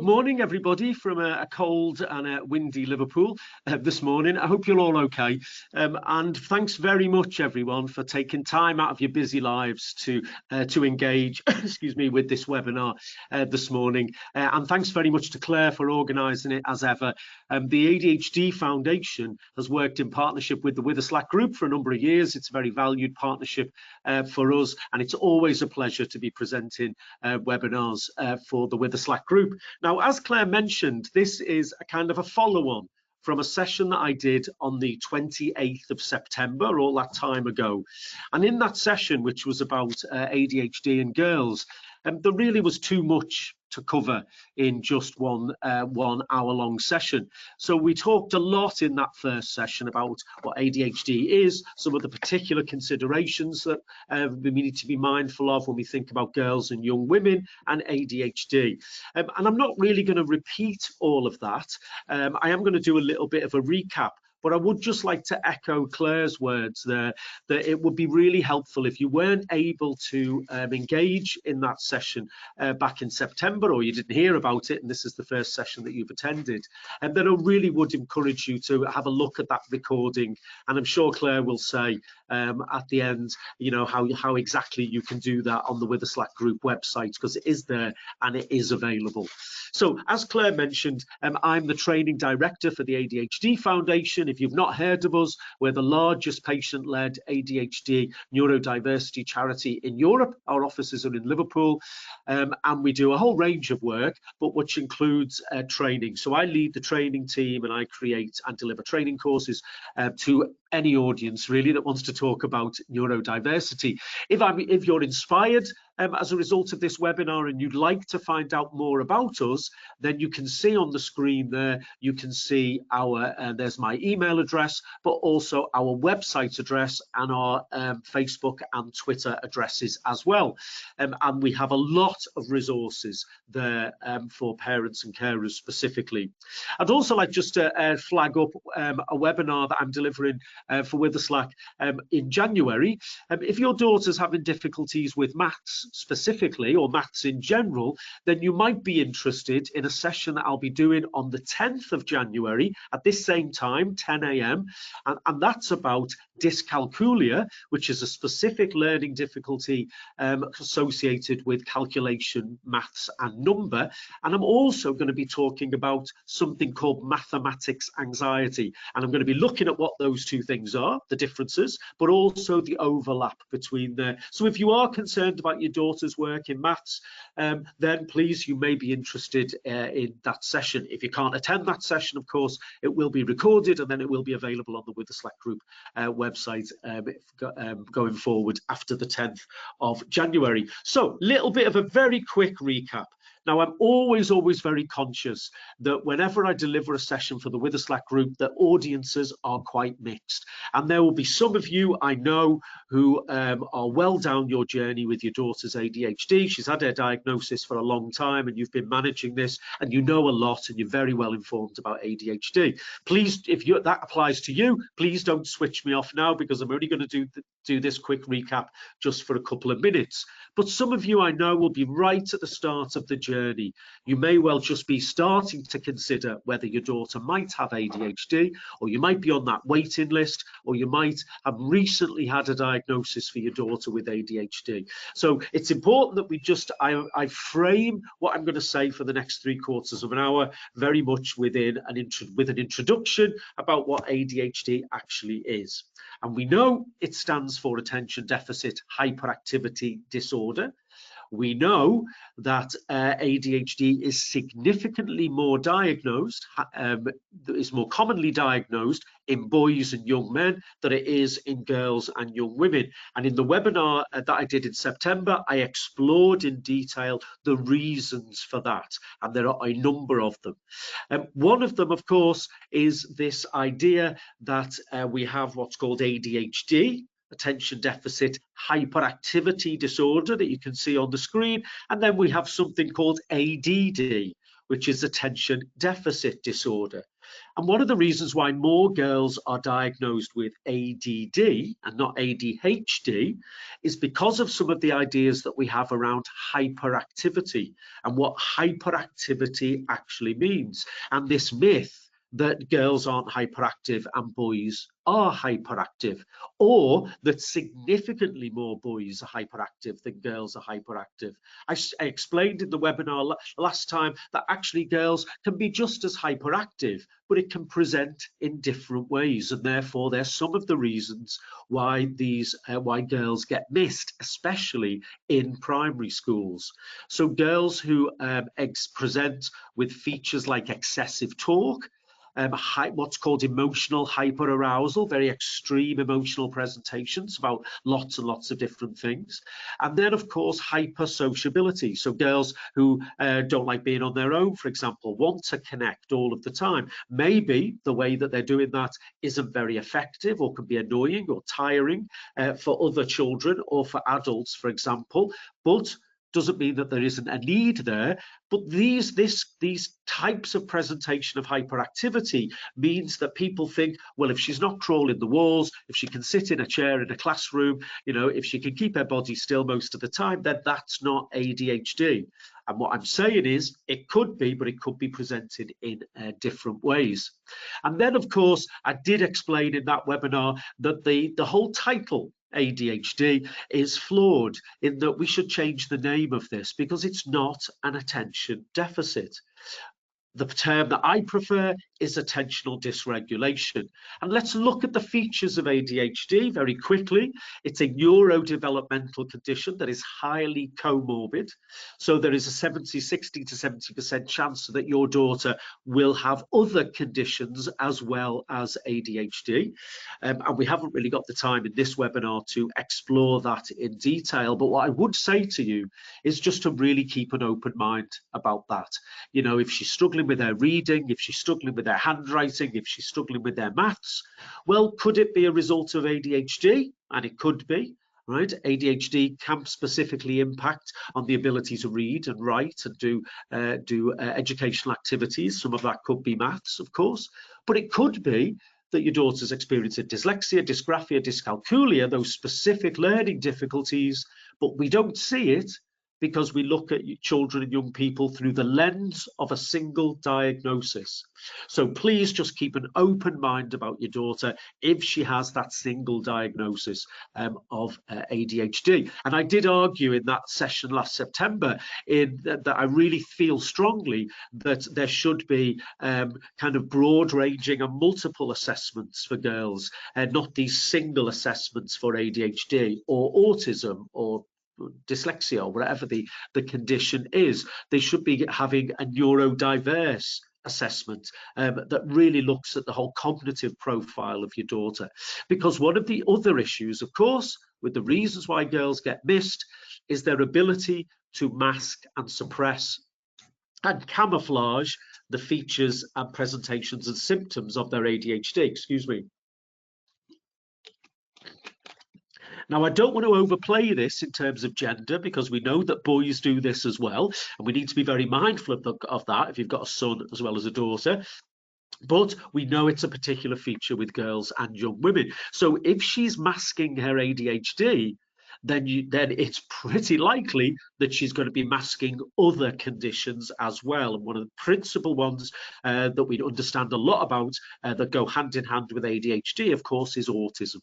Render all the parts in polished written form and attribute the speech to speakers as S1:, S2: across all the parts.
S1: Good morning, everybody, from a cold and a windy Liverpool this morning. I hope you're all okay. And thanks very much, everyone, for taking time out of your busy lives to engage, excuse me, with this webinar this morning. And thanks very much to Claire for organising it as ever. The ADHD Foundation has worked in partnership with the Witherslack group for a number of years. It's a very valued partnership for us, and it's always a pleasure to be presenting webinars for the Witherslack group. Now, as Claire mentioned, this is a kind of a follow-on from a session that I did on the 28th of September, all that time ago. And in that session, which was about ADHD in girls, there really was too much to cover in just one hour-long session. So we talked a lot in that first session about what ADHD is, some of the particular considerations that we need to be mindful of when we think about girls and young women and ADHD. And I'm not really going to repeat all of that. I am going to do a little bit of a recap. But I would just like to echo Claire's words there, that it would be really helpful if you weren't able to engage in that session back in September, or you didn't hear about it and this is the first session that you've attended, and then I really would encourage you to have a look at that recording. And I'm sure Claire will say at the end, you know, how exactly you can do that on the Witherslack group website, because it is there and it is available. So as Claire mentioned, I'm the training director for the ADHD Foundation. If you've not heard of us, we're the largest patient-led ADHD Neurodiversity Charity in Europe. Our offices are in Liverpool, and we do a whole range of work, but which includes training. So I lead the training team, and I create and deliver training courses to any audience really that wants to talk about neurodiversity. If you're inspired as a result of this webinar and you'd like to find out more about us, then you can see on the screen there, you can see our, there's my email address, but also our website address and our Facebook and Twitter addresses as well. And we have a lot of resources there for parents and carers specifically. I'd also like just to flag up a webinar that I'm delivering for Witherslack in January. If your daughter's having difficulties with maths specifically, or maths in general, then you might be interested in a session that I'll be doing on the 10th of January at this same time, 10 a.m. And that's about dyscalculia, which is a specific learning difficulty associated with calculation, maths and number. And I'm also going to be talking about something called mathematics anxiety. And I'm going to be looking at what those two things are, the differences, but also the overlap between there. So if you are concerned about your daughter's work in maths, then please, you may be interested in that session. If you can't attend that session, of course, it will be recorded and then it will be available on the Witherslack group website going forward after the 10th of January. So, little bit of a very quick recap. Now, I'm always very conscious that whenever I deliver a session for the Witherslack group, the audiences are quite mixed. And there will be some of you I know who are well down your journey with your daughter's ADHD. She's had her diagnosis for a long time and you've been managing this and you know a lot and you're very well informed about ADHD. Please, if that applies to you, please don't switch me off now, because I'm only going to do this quick recap just for a couple of minutes. But some of you I know will be right at the start of the journey. You may well just be starting to consider whether your daughter might have ADHD, or you might be on that waiting list, or you might have recently had a diagnosis for your daughter with ADHD. So it's important that we just, I frame what I'm going to say for the next 3/4 of an hour very much with an introduction about what ADHD actually is. And we know it stands for attention deficit hyperactivity disorder. We know that ADHD is significantly more diagnosed, is more commonly diagnosed in boys and young men than it is in girls and young women. And in the webinar that I did in September, I explored in detail the reasons for that. And there are a number of them. One of them, of course, is this idea that we have what's called ADHD, attention deficit hyperactivity disorder, that you can see on the screen, and then we have something called ADD, which is attention deficit disorder. And one of the reasons why more girls are diagnosed with ADD and not ADHD is because of some of the ideas that we have around hyperactivity and what hyperactivity actually means. And this myth that girls aren't hyperactive and boys are hyperactive, or that significantly more boys are hyperactive than girls are hyperactive. I explained in the webinar last time that actually girls can be just as hyperactive, but it can present in different ways, and therefore there's some of the reasons why why girls get missed, especially in primary schools. So girls who present with features like excessive talk, what's called emotional hyperarousal, very extreme emotional presentations about lots and lots of different things. And then, of course, hypersociability. So girls who don't like being on their own, for example, want to connect all of the time. Maybe the way that they're doing that isn't very effective or can be annoying or tiring for other children or for adults, for example, but doesn't mean that there isn't a need there. But these types of presentation of hyperactivity means that people think, well, if she's not crawling the walls, if she can sit in a chair in a classroom, you know, if she can keep her body still most of the time, then that's not ADHD. And what I'm saying is it could be, but it could be presented in different ways. And then, of course, I did explain in that webinar that the whole title ADHD is flawed, in that we should change the name of this because it's not an attention deficit. The term that I prefer is attentional dysregulation. And let's look at the features of ADHD very quickly. It's a neurodevelopmental condition that is highly comorbid. So there is a 60 to 70% chance that your daughter will have other conditions as well as ADHD. And we haven't really got the time in this webinar to explore that in detail. But what I would say to you is just to really keep an open mind about that. You know, if she's struggling with her reading, if she's struggling with her handwriting, if she's struggling with their maths, well, could it be a result of ADHD? And it could be, right? ADHD can specifically impact on the ability to read and write and do educational activities. Some of that could be maths, of course, but it could be that your daughter's experiencing dyslexia, dysgraphia, dyscalculia, those specific learning difficulties, but we don't see it because we look at children and young people through the lens of a single diagnosis. So please just keep an open mind about your daughter if she has that single diagnosis of ADHD. And I did argue in that session last September that I really feel strongly that there should be kind of broad-ranging and multiple assessments for girls, and not these single assessments for ADHD or autism or dyslexia or whatever the condition is. They should be having a neurodiverse assessment that really looks at the whole cognitive profile of your daughter. Because one of the other issues, of course, with the reasons why girls get missed is their ability to mask and suppress and camouflage the features and presentations and symptoms of their ADHD. Excuse me. Now, I don't want to overplay this in terms of gender, because we know that boys do this as well, and we need to be very mindful of that if you've got a son as well as a daughter. But we know it's a particular feature with girls and young women. So if she's masking her ADHD, then it's pretty likely that she's going to be masking other conditions as well. And one of the principal ones that we understand a lot about that go hand in hand with ADHD, of course, is autism.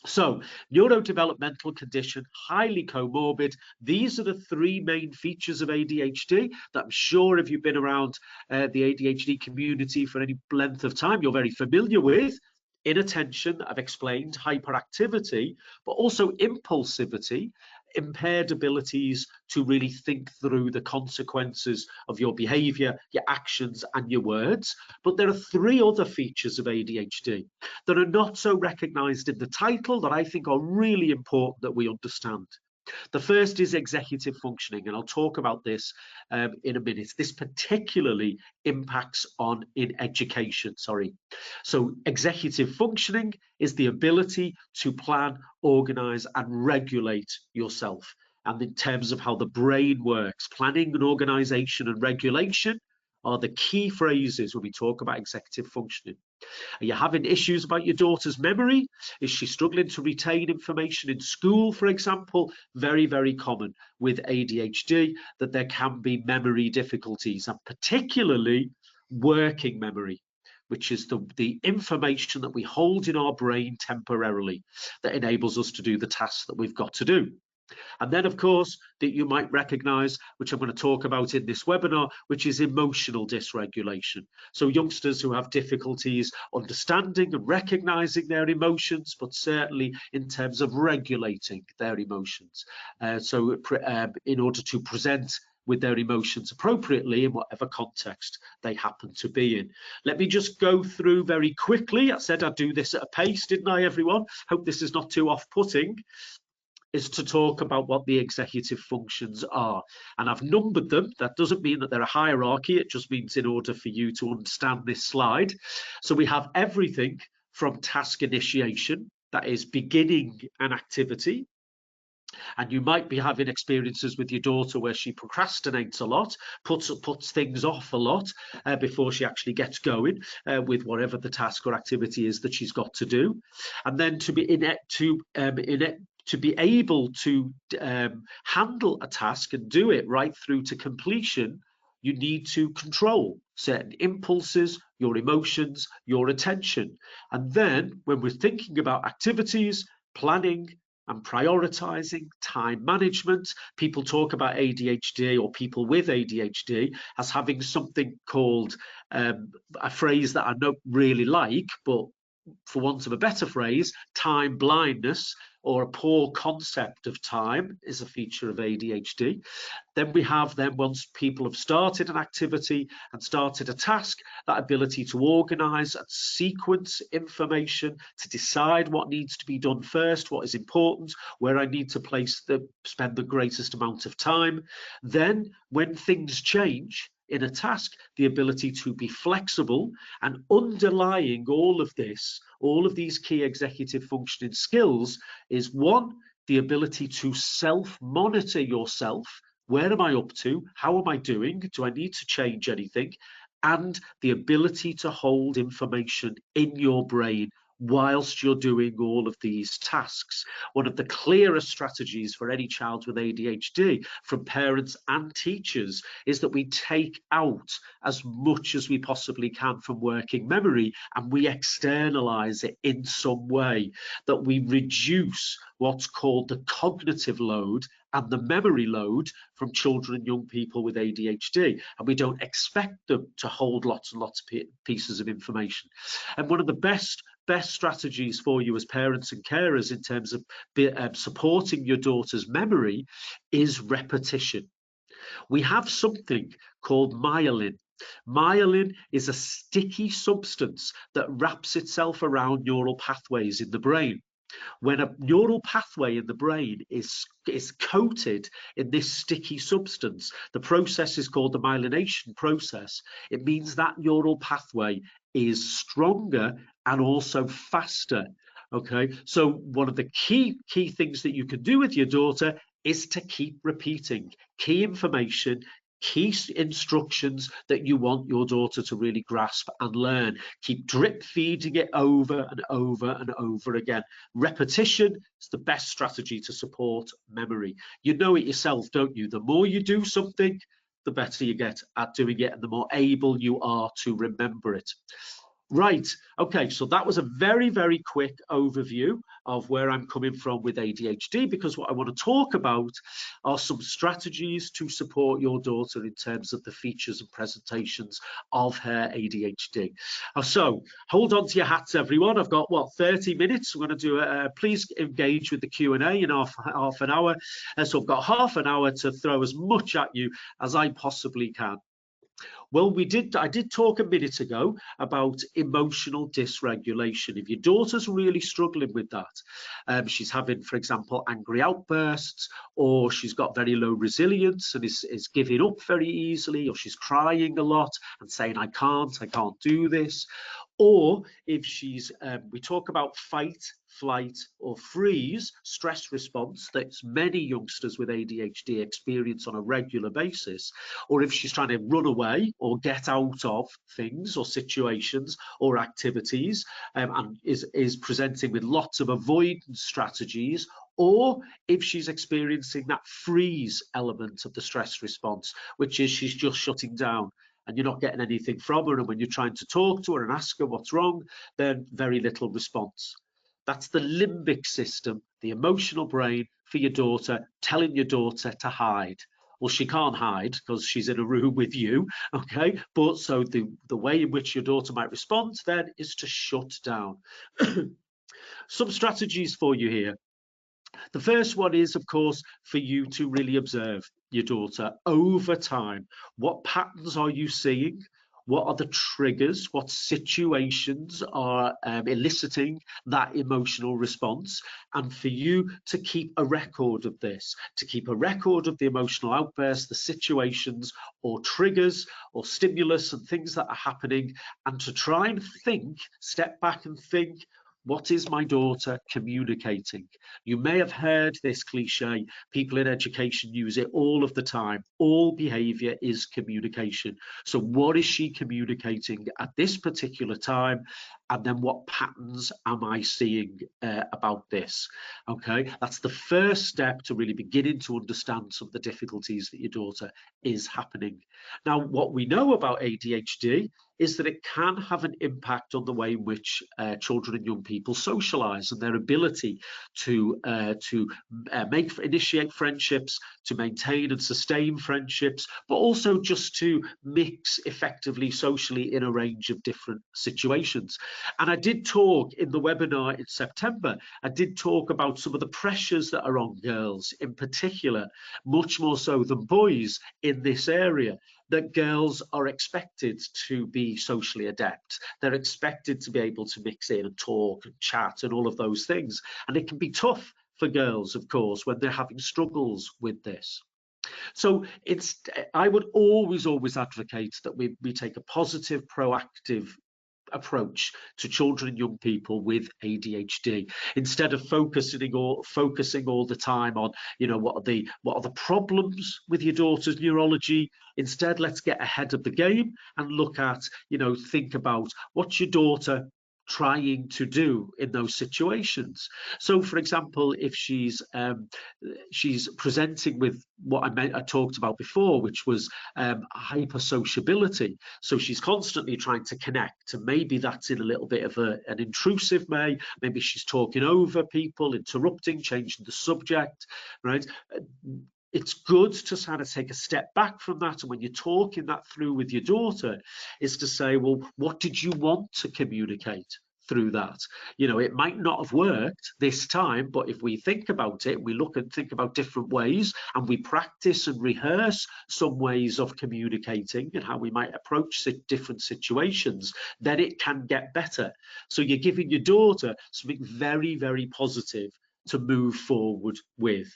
S1: So, neurodevelopmental condition, highly comorbid. These are the three main features of ADHD that I'm sure if you've been around the ADHD community for any length of time, you're very familiar with. Inattention, I've explained, hyperactivity, but also impulsivity, impaired abilities to really think through the consequences of your behavior, your actions, and your words. But there are three other features of ADHD that are not so recognized in the title that I think are really important that we understand. The first is executive functioning, and I'll talk about this in a minute. This particularly impacts in education, So executive functioning is the ability to plan, organize, and regulate yourself. And in terms of how the brain works, planning and organization and regulation are the key phrases when we talk about executive functioning. Are you having issues about your daughter's memory? Is she struggling to retain information in school, for example? Very, very common with ADHD that there can be memory difficulties, and particularly working memory, which is the information that we hold in our brain temporarily that enables us to do the tasks that we've got to do. And then, of course, that you might recognize, which I'm going to talk about in this webinar, which is emotional dysregulation. So youngsters who have difficulties understanding and recognizing their emotions, but certainly in terms of regulating their emotions. In order to present with their emotions appropriately in whatever context they happen to be in. Let me just go through very quickly. I said I'd do this at a pace, didn't I, everyone? Hope this is not too off-putting. Is to talk about what the executive functions are. And I've numbered them. That doesn't mean that they're a hierarchy. It just means in order for you to understand this slide. So we have everything from task initiation, that is beginning an activity. And you might be having experiences with your daughter where she procrastinates a lot, puts things off a lot before she actually gets going with whatever the task or activity is that she's got to do. And then to be able to handle a task and do it right through to completion, you need to control certain impulses, your emotions, your attention. And then when we're thinking about activities, planning and prioritizing, time management, people talk about ADHD or people with ADHD as having something called a phrase that I don't really like, but for want of a better phrase, time blindness, or a poor concept of time is a feature of ADHD. Then we have once people have started an activity and started a task, that ability to organize and sequence information, to decide what needs to be done first, what is important, where I need to spend the greatest amount of time. Then when things change in a task, the ability to be flexible, and underlying all of this, all of these key executive functioning skills is one, the ability to self-monitor yourself. Where am I up to? How am I doing? Do I need to change anything? And the ability to hold information in your brain whilst you're doing all of these tasks. One of the clearest strategies for any child with ADHD from parents and teachers is that we take out as much as we possibly can from working memory and we externalize it in some way, that we reduce what's called the cognitive load and the memory load from children and young people with ADHD, and we don't expect them to hold lots and lots of pieces of information. And one of the best strategies for you as parents and carers in terms of supporting your daughter's memory is repetition. We have something called myelin. Myelin is a sticky substance that wraps itself around neural pathways in the brain. When a neural pathway in the brain is coated in this sticky substance, the process is called the myelination process. It means that neural pathway is stronger and also faster. Okay, so one of the key things that you can do with your daughter is to keep repeating key information, key instructions that you want your daughter to really grasp and learn. Keep drip feeding it over and over and over again. Repetition is the best strategy to support memory. You know it yourself, don't you? The more you do something, the better you get at doing it and the more able you are to remember it. Right, okay, so that was a very, very quick overview of where I'm coming from with ADHD, because what I want to talk about are some strategies to support your daughter in terms of the features and presentations of her ADHD. So hold on to your hats, everyone. I've got, 30 minutes. I'm going to do please engage with the Q&A in half an hour. So I've got half an hour to throw as much at you as I possibly can. Well, I did talk a minute ago about emotional dysregulation. If your daughter's really struggling with that, she's having, for example, angry outbursts, or she's got very low resilience and is giving up very easily, or she's crying a lot and saying, I can't do this. Or if she's, we talk about fight, flight or freeze stress response that many youngsters with ADHD experience on a regular basis, or if she's trying to run away or get out of things or situations or activities, and is presenting with lots of avoidance strategies, or if she's experiencing that freeze element of the stress response, which is she's just shutting down and you're not getting anything from her, and when you're trying to talk to her and ask her what's wrong, then very little response. That's the limbic system, the emotional brain for your daughter, telling your daughter to hide. Well, she can't hide because she's in a room with you, okay? But so the way in which your daughter might respond then is to shut down. Some strategies for you here. The first one is, of course, for you to really observe your daughter over time. What patterns are you seeing? What are the triggers? What situations are eliciting that emotional response? And for you to keep a record of this, to keep a record of the emotional outbursts, the situations or triggers or stimulus and things that are happening, and to try and think, step back and think, what is my daughter communicating? You may have heard this cliche. People in education use it all of the time. All behavior is communication. So what is she communicating at this particular time? And then what patterns am I seeing about this? Okay, that's the first step to really beginning to understand some of the difficulties that your daughter is happening. Now, what we know about ADHD is that it can have an impact on the way in which children and young people socialize and their ability to initiate friendships, to maintain and sustain friendships, but also just to mix effectively socially in a range of different situations. And I did talk in the webinar in September, I did talk about some of the pressures that are on girls in particular, much more so than boys in this area, that girls are expected to be socially adept. They're expected to be able to mix in and talk and chat and all of those things. And it can be tough for girls, of course, when they're having struggles with this. So I would always advocate that we take a positive, proactive approach to children and young people with ADHD, instead of focusing all the time on, you know, what are the problems with your daughter's neurology. Instead, let's get ahead of the game and look at, you know, think about what's your daughter trying to do in those situations. So, for example, if she's presenting with what I talked about before, which was hypersociability. So she's constantly trying to connect, and maybe that's in a little bit of an intrusive way. Maybe she's talking over people, interrupting, changing the subject, right? It's good to kind of take a step back from that, and when you're talking that through with your daughter, is to say, well, what did you want to communicate through that? You know, it might not have worked this time, but if we think about it, we look and think about different ways, and we practice and rehearse some ways of communicating and how we might approach different situations, then it can get better. So you're giving your daughter something very, very positive to move forward with.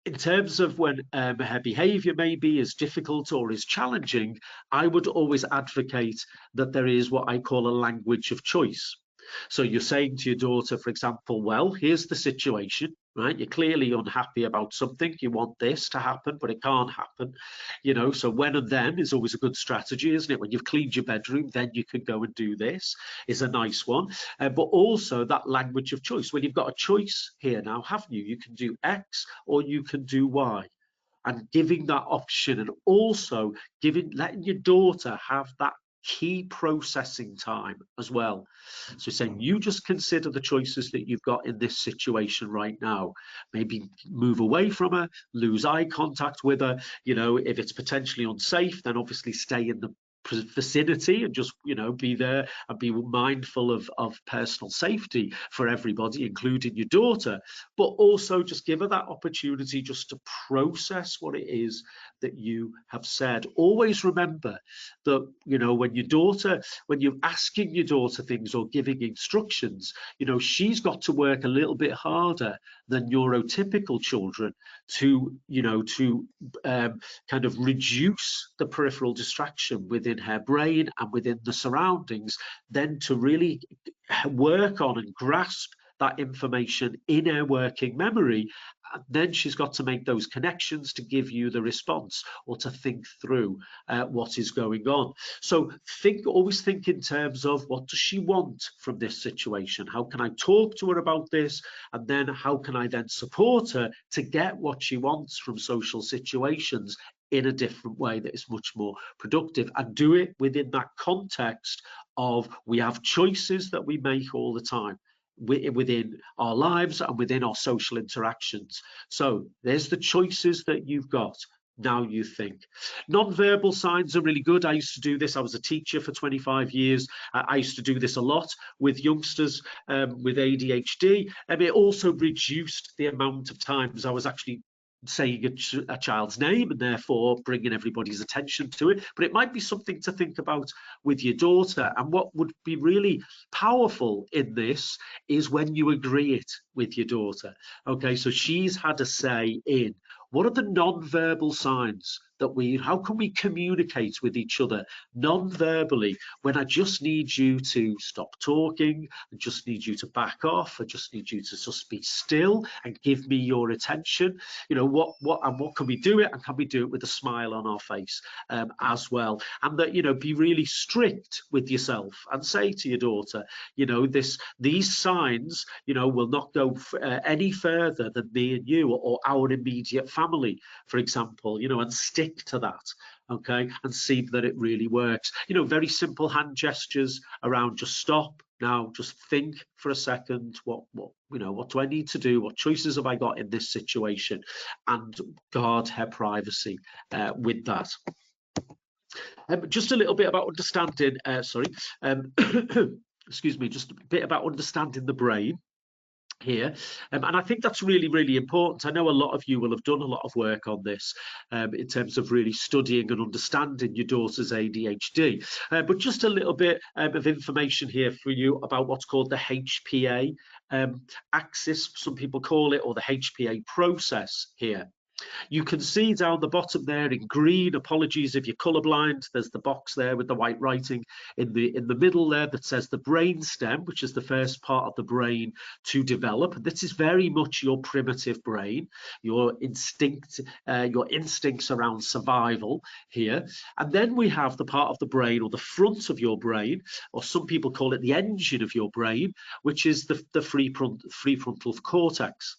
S1: In terms of when her behaviour maybe is difficult or is challenging, I would always advocate that there is what I call a language of choice. So you're saying to your daughter, for example, well, here's the situation, right? You're clearly unhappy about something. You want this to happen, but it can't happen. You know, so when and then is always a good strategy, isn't it? When you've cleaned your bedroom, then you can go and do this, is a nice one. But also that language of choice. When you've got a choice here now, haven't you? You can do X or you can do Y. And giving that option, and also letting your daughter have that key processing time as well. So saying, you just consider the choices that you've got in this situation right now. Maybe move away from her, lose eye contact with her. You know, if it's potentially unsafe, then obviously stay in the vicinity and just, you know, be there and be mindful of personal safety for everybody, including your daughter, but also just give her that opportunity just to process what it is that you have said. Always remember that, you know, when you're asking your daughter things or giving instructions, you know, she's got to work a little bit harder than neurotypical children to, you know, kind of reduce the peripheral distraction within her brain and within the surroundings, then to really work on and grasp that information in her working memory then she's got to make those connections to give you the response or to think through what is going on. So always think in terms of, what does she want from this situation? How can I talk to her about this? And then how can I then support her to get what she wants from social situations in a different way that is much more productive, and do it within that context of, we have choices that we make all the time within our lives and within our social interactions. So there's the choices that you've got. Now you think. Non-verbal signs are really good. I used to do this. I was a teacher for 25 years. I used to do this a lot with youngsters with ADHD. And it also reduced the amount of times I was actually saying a child's name and therefore bringing everybody's attention to it. But it might be something to think about with your daughter. And what would be really powerful in this is when you agree it with your daughter. Okay, so she's had a say in, what are the non-verbal signs that how can we communicate with each other non-verbally when I just need you to stop talking, I just need you to back off, I just need you to just be still and give me your attention. You know, what can we do it, and can we do it with a smile on our face as well? And that, you know, be really strict with yourself and say to your daughter, you know, these signs, you know, will not go any further than me and you or our immediate family, for example, you know, and stick to that, okay, and see that it really works. You know, very simple hand gestures around, just stop now, just think for a second, what you know, what do I need to do, what choices have I got in this situation, and guard her privacy with that. Just a little bit about understanding excuse me, just a bit about understanding the brain here, and I think that's really, really important. I know a lot of you will have done a lot of work on this in terms of really studying and understanding your daughter's ADHD, but just a little bit of information here for you about what's called the HPA axis, some people call it, or the HPA process here. You can see down the bottom there in green, apologies if you're colorblind, there's the box there with the white writing in the middle there that says the brain stem, which is the first part of the brain to develop. This is very much your primitive brain, your instincts around survival here. And then we have the part of the brain, or the front of your brain, or some people call it the engine of your brain, which is the prefrontal cortex.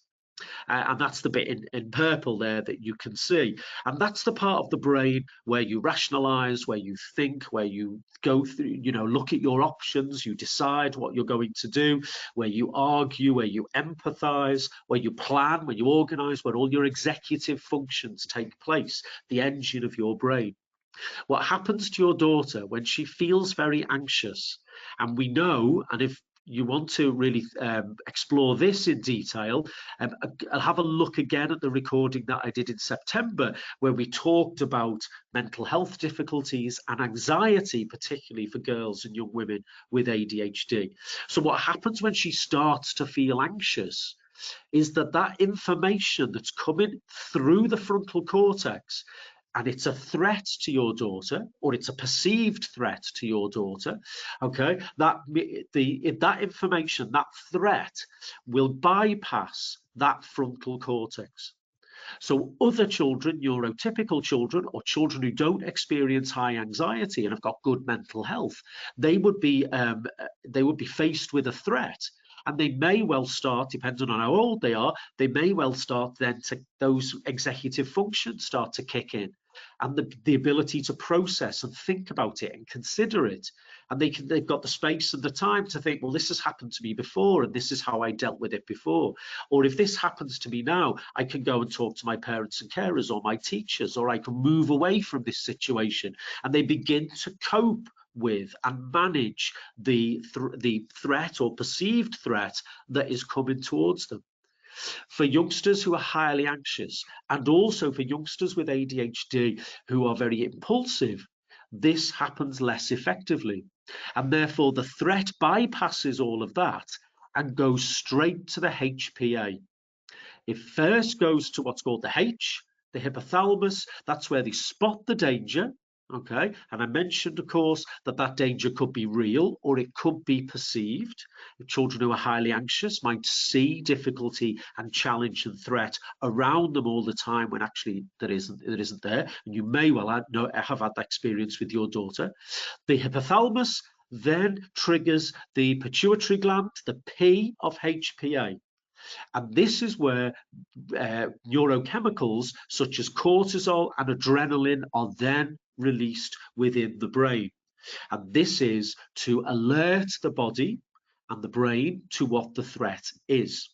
S1: And that's the bit in purple there that you can see. And that's the part of the brain where you rationalize, where you think, where you go through, you know, look at your options, you decide what you're going to do, where you argue, where you empathize, where you plan, where you organize, where all your executive functions take place, the engine of your brain. What happens to your daughter when she feels very anxious, and we know, and if you want to really explore this in detail, I'll have a look again at the recording that I did in September, where we talked about mental health difficulties and anxiety, particularly for girls and young women with ADHD. So what happens when she starts to feel anxious is that information that's coming through the frontal cortex, and it's a threat to your daughter, or it's a perceived threat to your daughter, okay, that information, that threat, will bypass that frontal cortex. So other children, neurotypical children, or children who don't experience high anxiety and have got good mental health, they would be faced with a threat. And they may well start, depending on how old they are, they may well start then to those executive functions start to kick in, and the ability to process and think about it and consider it. And they've got the space and the time to think, well, this has happened to me before, and this is how I dealt with it before. Or if this happens to me now, I can go and talk to my parents and carers or my teachers, or I can move away from this situation. And they begin to cope with and manage the threat or perceived threat that is coming towards them. For youngsters who are highly anxious, and also for youngsters with ADHD who are very impulsive, this happens less effectively, and therefore the threat bypasses all of that and goes straight to the HPA. It first goes to what's called the H, the hypothalamus. That's where they spot the danger. Okay, and I mentioned, of course, that that danger could be real or it could be perceived. Children who are highly anxious might see difficulty and challenge and threat around them all the time when actually it isn't there. And you may well have had that experience with your daughter. The hypothalamus then triggers the pituitary gland, the P of HPA. And this is where neurochemicals such as cortisol and adrenaline are then released within the brain. And this is to alert the body and the brain to what the threat is.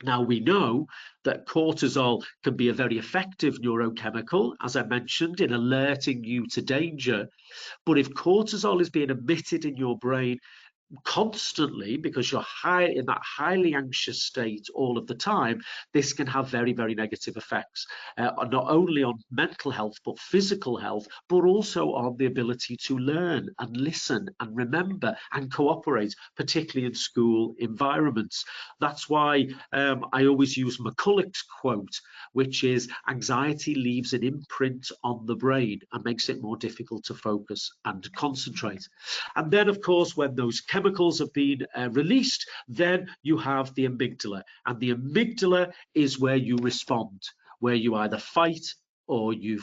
S1: Now, we know that cortisol can be a very effective neurochemical, as I mentioned, in alerting you to danger. But if cortisol is being emitted in your brain constantly because you're in that highly anxious state all of the time, this can have very, very negative effects, not only on mental health, but physical health, but also on the ability to learn and listen and remember and cooperate, particularly in school environments. That's why I always use McCulloch's quote, which is, anxiety leaves an imprint on the brain and makes it more difficult to focus and concentrate. And then, of course, when those chemicals have been released, then you have the amygdala. And the amygdala is where you respond, where you either fight or you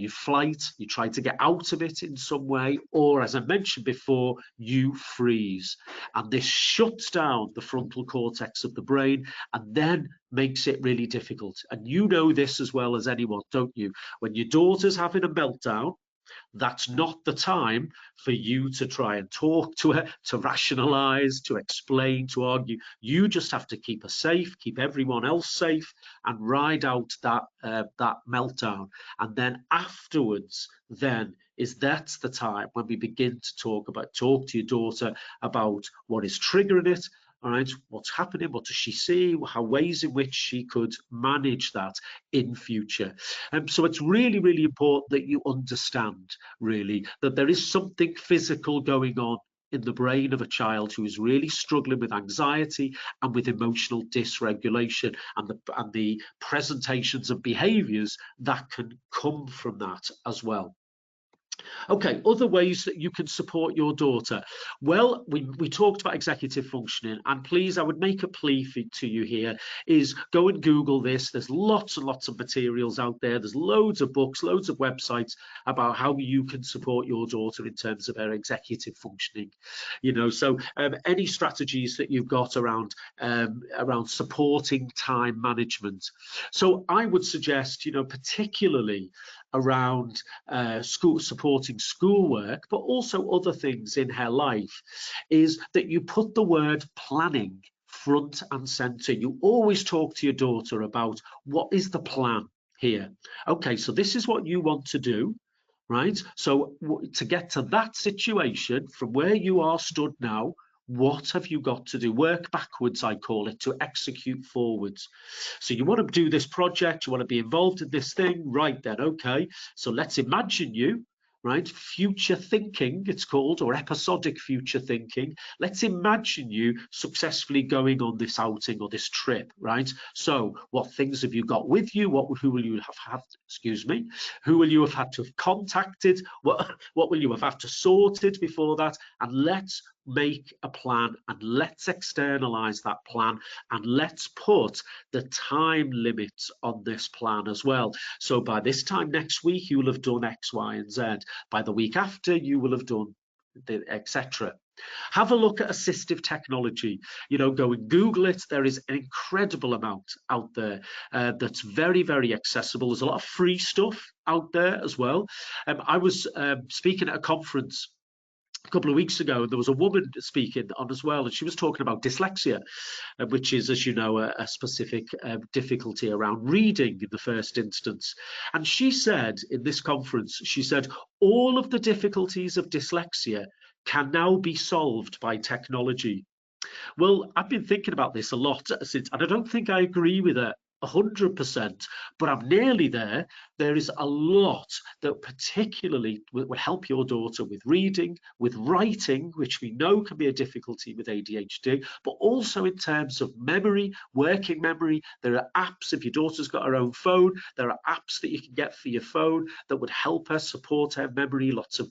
S1: flight, you try to get out of it in some way, or, as I mentioned before, you freeze. And this shuts down the frontal cortex of the brain and then makes it really difficult. And you know this as well as anyone, don't you? When your daughter's having a meltdown, that's not the time for you to try and talk to her, to rationalize, to explain, to argue. You just have to keep her safe, keep everyone else safe, and ride out that meltdown. And then afterwards, that's the time when we begin to talk to your daughter about what is triggering it. All right, what's happening? What does she see? How ways in which she could manage that in future? So it's really, really important that you understand, really, that there is something physical going on in the brain of a child who is really struggling with anxiety and with emotional dysregulation, and the presentations of behaviours that can come from that as well. Okay, other ways that you can support your daughter. Well, we talked about executive functioning, and please, I would make a plea to you here, is go and Google this. There's lots and lots of materials out there. There's loads of books, loads of websites about how you can support your daughter in terms of her executive functioning. So any strategies that you've got around supporting time management. So I would suggest, particularly around supporting schoolwork, but also other things in her life, is that you put the word planning front and center. You always talk to your daughter about what is the plan here. Okay, so this is what you want to do, right? So to get to that situation from where you are stood now, what have you got to do? Work backwards, I call it, to execute forwards. So you want to do this project, you want to be involved in this thing, right then, okay. So let's imagine you, right? Future thinking, it's called, or episodic future thinking. Let's imagine you successfully going on this outing or this trip, right? So what things have you got with you? Who will you have had, who will you have had to have contacted? What will you have had to sorted before that? And let's make a plan, and let's externalize that plan, and let's put the time limits on this plan as well. So by this time next week, you will have done X, Y, and Z. By the week after, you will have done etc. Have a look at assistive technology. Go and Google it. There is an incredible amount out there that's very, very accessible. There's a lot of free stuff out there as well. I was speaking at a conference a couple of weeks ago, and there was a woman speaking on as well, and she was talking about dyslexia, which is, as you know, a specific difficulty around reading in the first instance. And she said in this conference, she said, all of the difficulties of dyslexia can now be solved by technology. Well, I've been thinking about this a lot since, and I don't think I agree with her 100%, but I'm nearly there, There is a lot that particularly will help your daughter with reading, with writing, which we know can be a difficulty with ADHD, but also in terms of memory, working memory. There are apps, if your daughter's got her own phone, there are apps that you can get for your phone that would help her, support her memory, lots of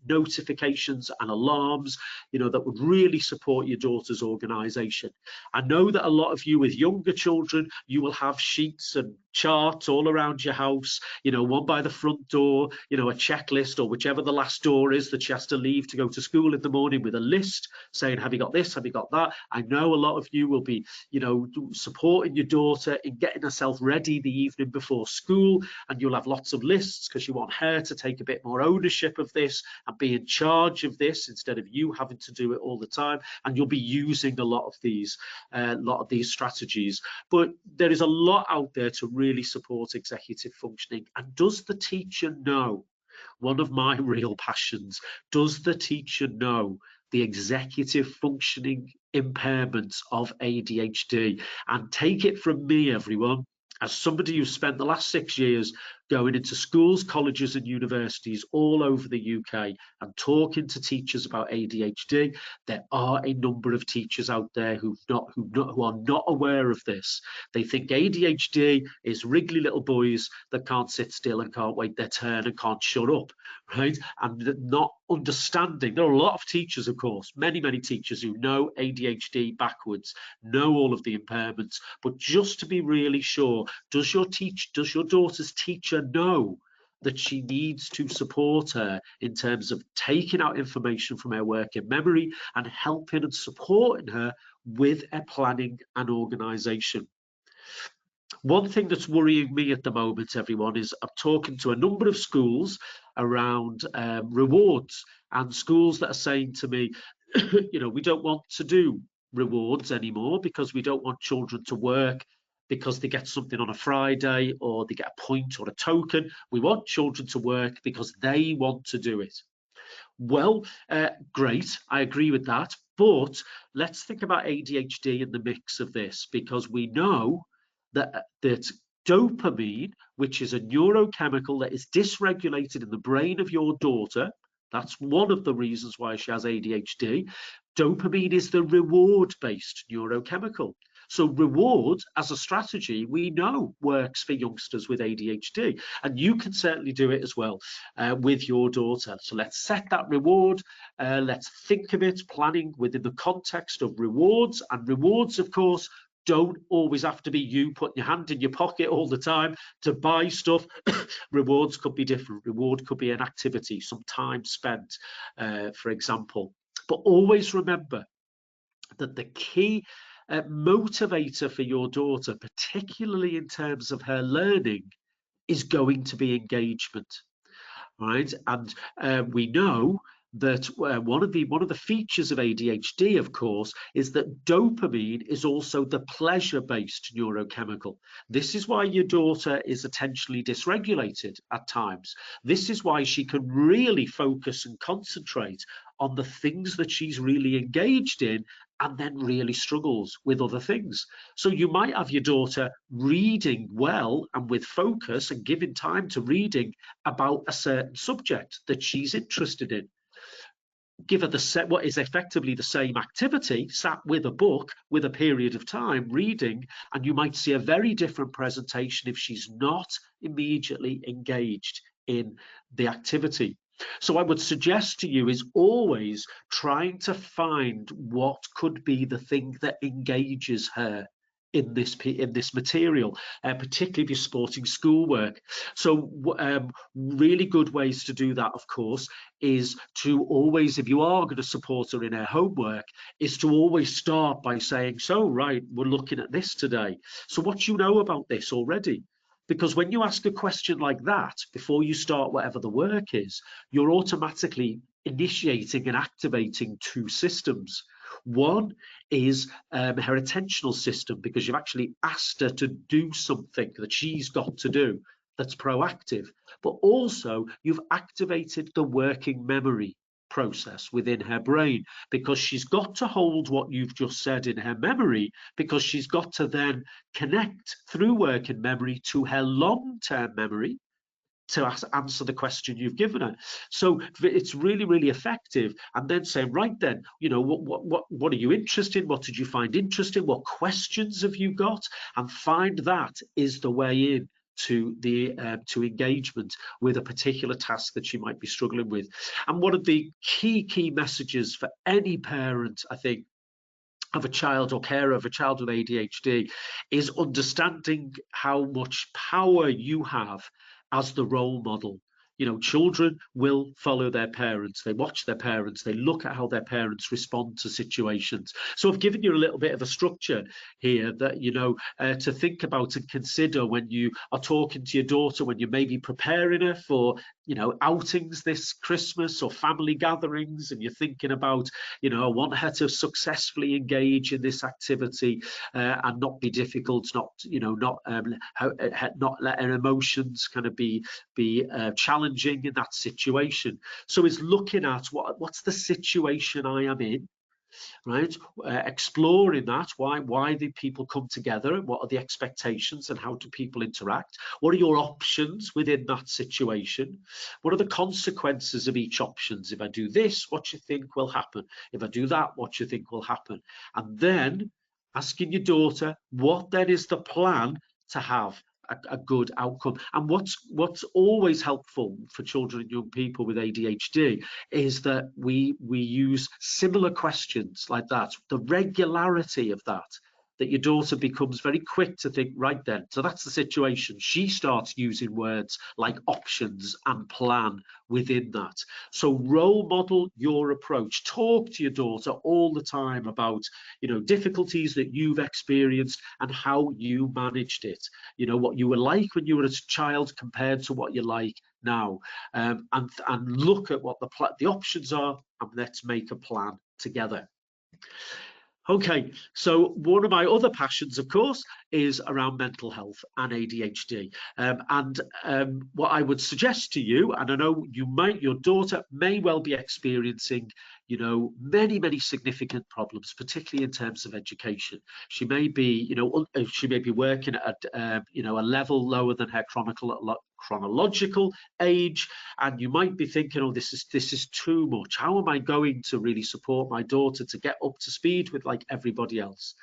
S1: notifications and alarms, that would really support your daughter's organisation. I know that a lot of you with younger children, you will have sheets and charts all around your house, one by the front door, a checklist, or whichever the last door is that she has to leave to go to school in the morning, with a list saying, have you got this, have you got that? I know a lot of you will be, supporting your daughter in getting herself ready the evening before school, and you'll have lots of lists because you want her to take a bit more ownership of this and be in charge of this instead of you having to do it all the time. And you'll be using a lot of these strategies. But there is a lot out there to really support executive functioning. And does the teacher know? One of my real passions, does the teacher know the executive functioning impairments of ADHD? And take it from me, everyone, as somebody who's spent the last 6 years going into schools, colleges and universities all over the UK and talking to teachers about ADHD, there are a number of teachers out there who are not aware of this. They think ADHD is wriggly little boys that can't sit still and can't wait their turn and can't shut up, right? And not understanding. There are a lot of teachers, of course, many teachers who know ADHD backwards, know all of the impairments, but just to be really sure, does your daughter's teacher know that she needs to support her in terms of taking out information from her working memory and helping and supporting her with her planning and organisation? One thing that's worrying me at the moment, everyone, is I'm talking to a number of schools around rewards, and schools that are saying to me, we don't want to do rewards anymore because we don't want children to work because they get something on a Friday or they get a point or a token. We want children to work because they want to do it. Well, great, I agree with that. But let's think about ADHD in the mix of this, because we know that dopamine, which is a neurochemical that is dysregulated in the brain of your daughter, that's one of the reasons why she has ADHD. Dopamine is the reward-based neurochemical. So reward as a strategy, we know works for youngsters with ADHD, and you can certainly do it as well with your daughter. So let's set that reward. Let's think of it, planning within the context of rewards. And rewards, of course, don't always have to be you putting your hand in your pocket all the time to buy stuff. Rewards could be different. Reward could be an activity, some time spent, for example. But always remember that the key motivator for your daughter, particularly in terms of her learning, is going to be engagement, right? And we know that one of the features of ADHD, of course, is that dopamine is also the pleasure-based neurochemical. This is why your daughter is attentionally dysregulated at times. This is why she can really focus and concentrate on the things that she's really engaged in, and then really struggles with other things. So you might have your daughter reading well and with focus and giving time to reading about a certain subject that she's interested in. Give her what is effectively the same activity, sat with a book with a period of time reading, and you might see a very different presentation if she's not immediately engaged in the activity. So I would suggest to you is always trying to find what could be the thing that engages her in this material, particularly if you're supporting schoolwork. So really good ways to do that, of course, is to always, if you are going to support her in her homework, is to always start by saying, so right, we're looking at this today. So what do you know about this already? Because when you ask a question like that before you start whatever the work is, you're automatically initiating and activating two systems. One is her attentional system, because you've actually asked her to do something that she's got to do that's proactive, but also you've activated the working memory process within her brain, because she's got to hold what you've just said in her memory, because she's got to then connect through working memory to her long-term memory, answer the question you've given her. So it's really, really effective. And then saying, right then, you know, what are you interested in? What did you find interesting? What questions have you got? And find that is the way in to the to engagement with a particular task that you might be struggling with. And one of the key messages for any parent, I think, of a child or carer of a child with ADHD is understanding how much power you have as the role model. You know, children will follow their parents. They watch their parents. They look at how their parents respond to situations. So I've given you a little bit of a structure here that, you know, to think about and consider when you are talking to your daughter, when you may be preparing her for, you know, outings this Christmas or family gatherings, and you're thinking about, you know, I want her to successfully engage in this activity and not be difficult, not, you know, not let her emotions kind of be challenging in that situation. So it's looking at what's the situation I am in, right? Exploring that, why do people come together, what are the expectations, and how do people interact? What are your options within that situation? What are the consequences of each options? If I do this, what do you think will happen? If I do that, what do you think will happen? And then asking your daughter, what then is the plan to have a good outcome? And what's always helpful for children and young people with ADHD is that we use similar questions like that, the regularity of that your daughter becomes very quick to think, right then, so that's the situation. She starts using words like options and plan within that. So role model your approach. Talk to your daughter all the time about, you know, difficulties that you've experienced and how you managed it. You know, what you were like when you were a child compared to what you're like now, and look at what the options are, and let's make a plan together. Okay, so one of my other passions, of course, is around mental health and ADHD. What I would suggest to you, and I know your daughter may well be experiencing, you know, many significant problems, particularly in terms of education. She may be, you know, she may be working at, you know, a level lower than her chronological age, and you might be thinking, oh, this is too much. How am I going to really support my daughter to get up to speed with like everybody else?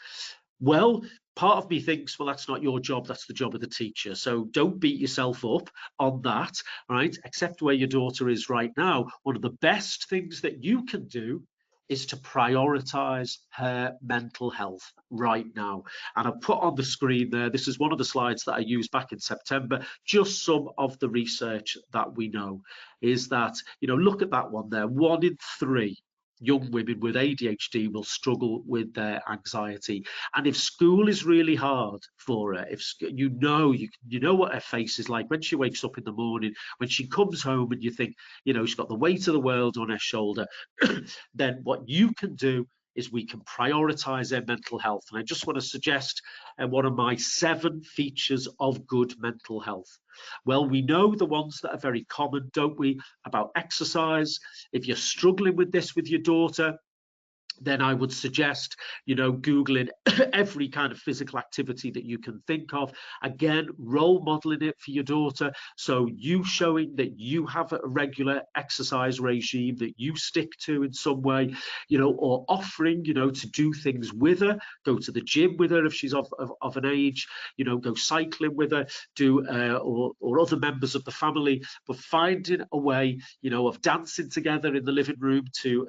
S1: Well, part of me thinks, well, that's not your job, that's the job of the teacher. So don't beat yourself up on that, right? Accept where your daughter is right now. One of the best things that you can do is to prioritize her mental health right now. And I've put on the screen there, this is one of the slides that I used back in September, just some of the research that we know is that, you know, look at that one there, 1 in 3 young women with ADHD will struggle with their anxiety. And if school is really hard for her, if you know what her face is like when she wakes up in the morning, when she comes home and you think, you know, she's got the weight of the world on her shoulder, then what you can do is we can prioritize their mental health. And I just want to suggest one of my 7 features of good mental health. Well, we know the ones that are very common, don't we, about exercise. If you're struggling with this with your daughter, then I would suggest, you know, Googling every kind of physical activity that you can think of. Again, role modeling it for your daughter. So you showing that you have a regular exercise regime that you stick to in some way, you know, or offering, you know, to do things with her, go to the gym with her if she's of an age, you know, go cycling with her, do or other members of the family, but finding a way, you know, of dancing together in the living room to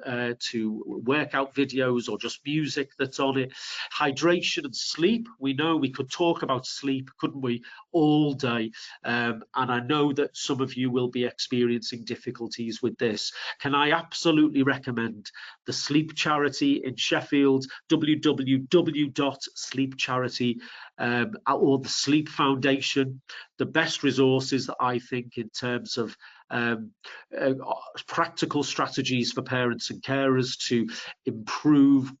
S1: work out videos or just music that's on it. Hydration and sleep. We know we could talk about sleep, couldn't we, all day. And I know that some of you will be experiencing difficulties with this. Can I absolutely recommend the Sleep Charity in Sheffield, www.sleepcharity or the Sleep Foundation, the best resources that I think in terms of practical strategies for parents and carers to improve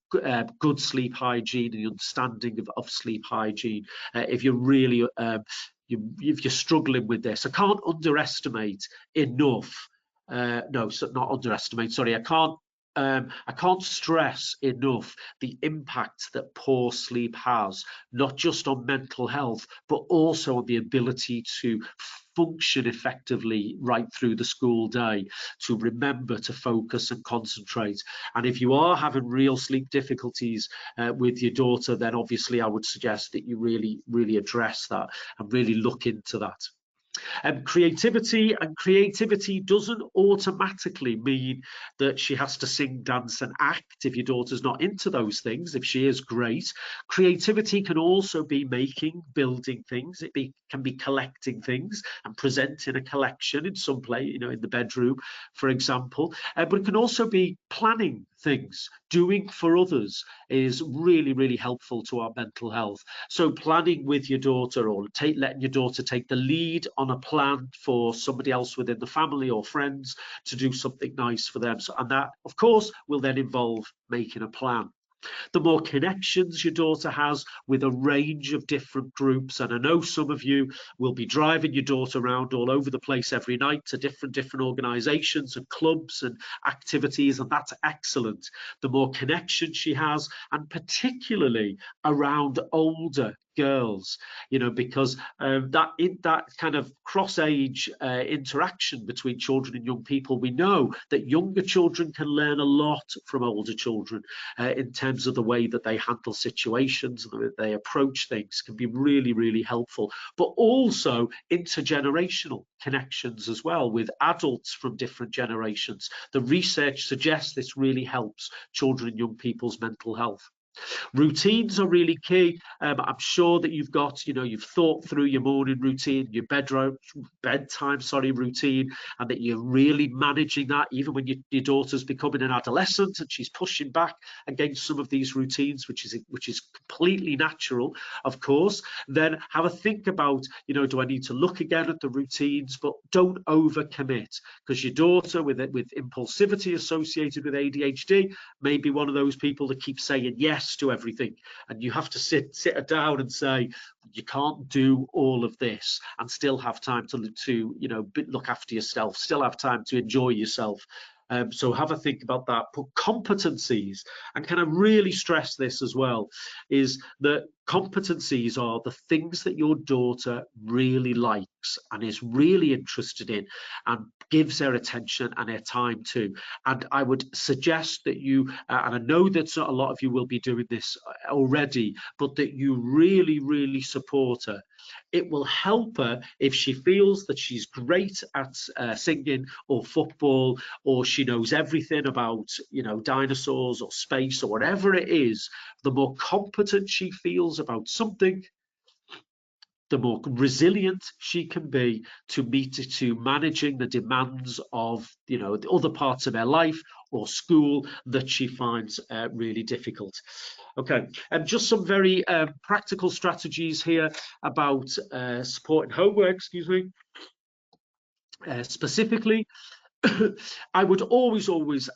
S1: good sleep hygiene and the understanding of sleep hygiene. If you're really if you're struggling with this, I can't underestimate enough. No, so not underestimate. Sorry, I can't stress enough the impact that poor sleep has, not just on mental health, but also on the ability to function effectively right through the school day, to remember to focus and concentrate. And if you are having real sleep difficulties with your daughter, then obviously I would suggest that you really address that and really look into that. Creativity doesn't automatically mean that she has to sing, dance and act. If your daughter's not into those things, if she is, great. Creativity can also be making, building things. Can be collecting things and presenting a collection in some place, in the bedroom, for example. But it can also be planning things. Doing for others is really helpful to our mental health. So planning with your daughter, or letting your daughter take the lead on a plan for somebody else within the family or friends to do something nice for them. And that, of course, will then involve making a plan. The more connections your daughter has with a range of different groups, and I know some of you will be driving your daughter around all over the place every night to different organisations and clubs and activities, and that's excellent. The more connections she has, and particularly around older girls, because that kind of cross-age interaction between children and young people, we know that younger children can learn a lot from older children in terms of the way that they handle situations, the way they approach things can be really helpful. But also intergenerational connections as well with adults from different generations. The research suggests this really helps children and young people's mental health. Routines are really key. I'm sure that you've thought through your morning routine, your bedtime routine, and that you're really managing that, even when your daughter's becoming an adolescent and she's pushing back against some of these routines, which is completely natural, of course. Then have a think about, do I need to look again at the routines? But don't overcommit, because your daughter with impulsivity associated with ADHD may be one of those people that keep saying yes to everything, and you have to sit her down and say, you can't do all of this and still have time to look after yourself, still have time to enjoy yourself. So have a think about that. But competencies, and can I really stress this as well, is that competencies are the things that your daughter really likes and is really interested in and gives her attention and her time to. And I would suggest that you, and I know that a lot of you will be doing this already, but that you really support her. It will help her if she feels that she's great at singing or football, or she knows everything about, dinosaurs or space or whatever it is. The more competent she feels about something, the more resilient she can be to managing the demands of, the other parts of her life or school that she finds really difficult. Okay, and just some very practical strategies here about supporting homework, specifically. I would always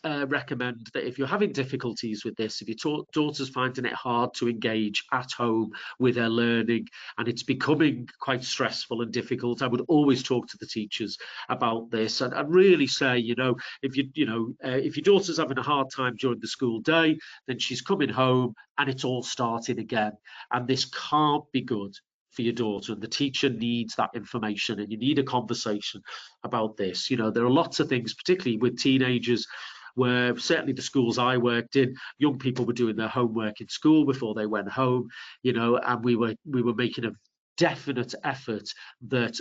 S1: recommend that if you're having difficulties with this, if your daughter's finding it hard to engage at home with her learning and it's becoming quite stressful and difficult, I would always talk to the teachers about this and really say, if your daughter's having a hard time during the school day, then she's coming home and it's all starting again, and this can't be good for your daughter, and the teacher needs that information, and you need a conversation about this. There are lots of things, particularly with teenagers, where certainly the schools I worked in, young people were doing their homework in school before they went home, and we were making a definite effort that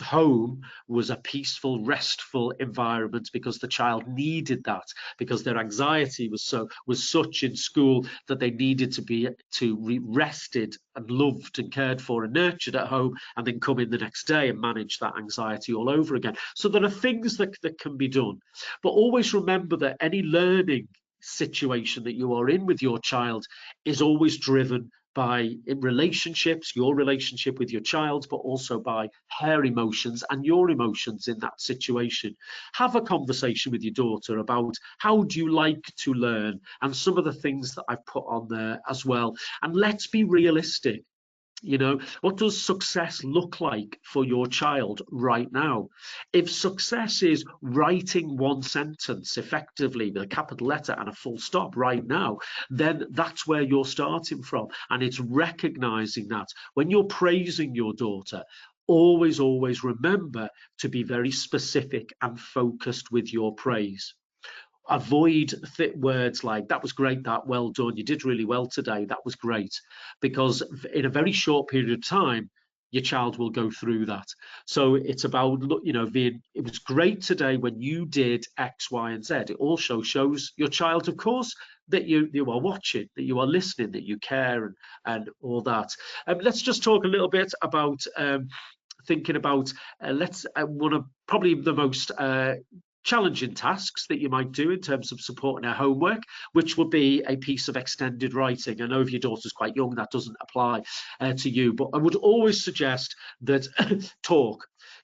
S1: home was a peaceful, restful environment, because the child needed that, because their anxiety was such in school that they needed to be rested and loved and cared for and nurtured at home, and then come in the next day and manage that anxiety all over again. So there are things that can be done, but always remember that any learning situation that you are in with your child is always driven by relationships, your relationship with your child, but also by her emotions and your emotions in that situation. Have a conversation with your daughter about how do you like to learn, and some of the things that I've put on there as well. And let's be realistic. What does success look like for your child right now? If success is writing one sentence effectively with a capital letter and a full stop right now, then that's where you're starting from. And it's recognizing that when you're praising your daughter, always, always remember to be very specific and focused with your praise. Avoid words like, that was great, that, well done, you did really well today, that was great, because in a very short period of time, your child will go through that. So it's about, being, it was great today when you did X, Y, and Z. It also shows your child, of course, that you are watching, that you are listening, that you care, and all that. Let's just talk a little bit about thinking about one of probably the most challenging tasks that you might do in terms of supporting our homework, which would be a piece of extended writing. I know if your daughter's quite young, that doesn't apply to you, but I would always suggest that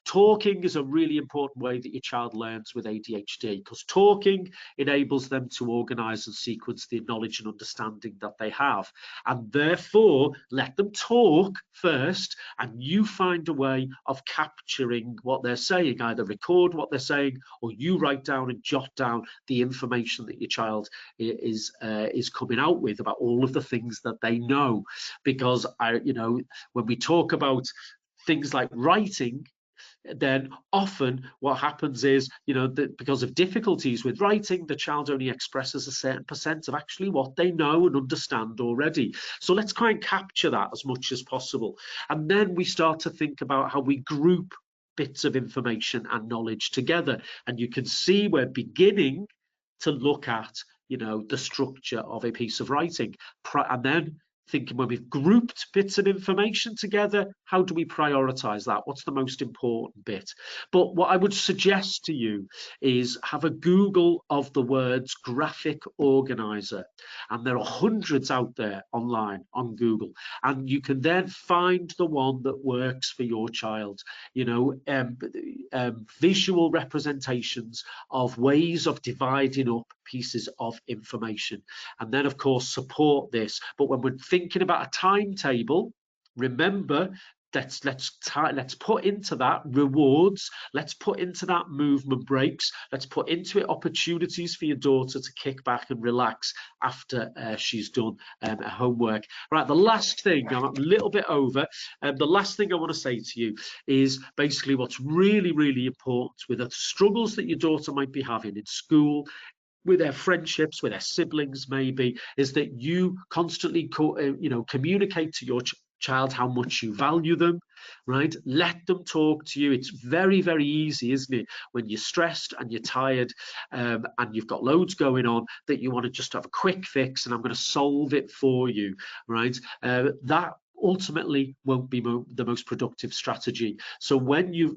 S1: Talking is a really important way that your child learns with ADHD, because talking enables them to organise and sequence the knowledge and understanding that they have. And therefore, let them talk first, and you find a way of capturing what they're saying. Either record what they're saying, or you write down and jot down the information that your child is coming out with about all of the things that they know. Because when we talk about things like writing, then often what happens is, that because of difficulties with writing, the child only expresses a certain percent of actually what they know and understand already. So let's try and capture that as much as possible. And then we start to think about how we group bits of information and knowledge together. And you can see we're beginning to look at, the structure of a piece of writing. And then thinking, when we've grouped bits of information together, how do we prioritize that? What's the most important bit? But what I would suggest to you is have a Google of the words graphic organizer. And there are hundreds out there online on Google. And you can then find the one that works for your child. Visual representations of ways of dividing up pieces of information. And then, of course, support this. But when we're thinking about a timetable, remember, let's put into that rewards, let's put into that movement breaks, let's put into it opportunities for your daughter to kick back and relax after she's done her homework. Right, the last thing, I'm a little bit over, the last thing I want to say to you is basically what's really, really important with the struggles that your daughter might be having in school, with their friendships, with their siblings maybe, is that you constantly communicate to your child how much you value them, right? Let them talk to you. It's very, very easy, isn't it, when you're stressed and you're tired and you've got loads going on, that you want to just have a quick fix and I'm going to solve it for you, right? That ultimately won't be the most productive strategy. So when your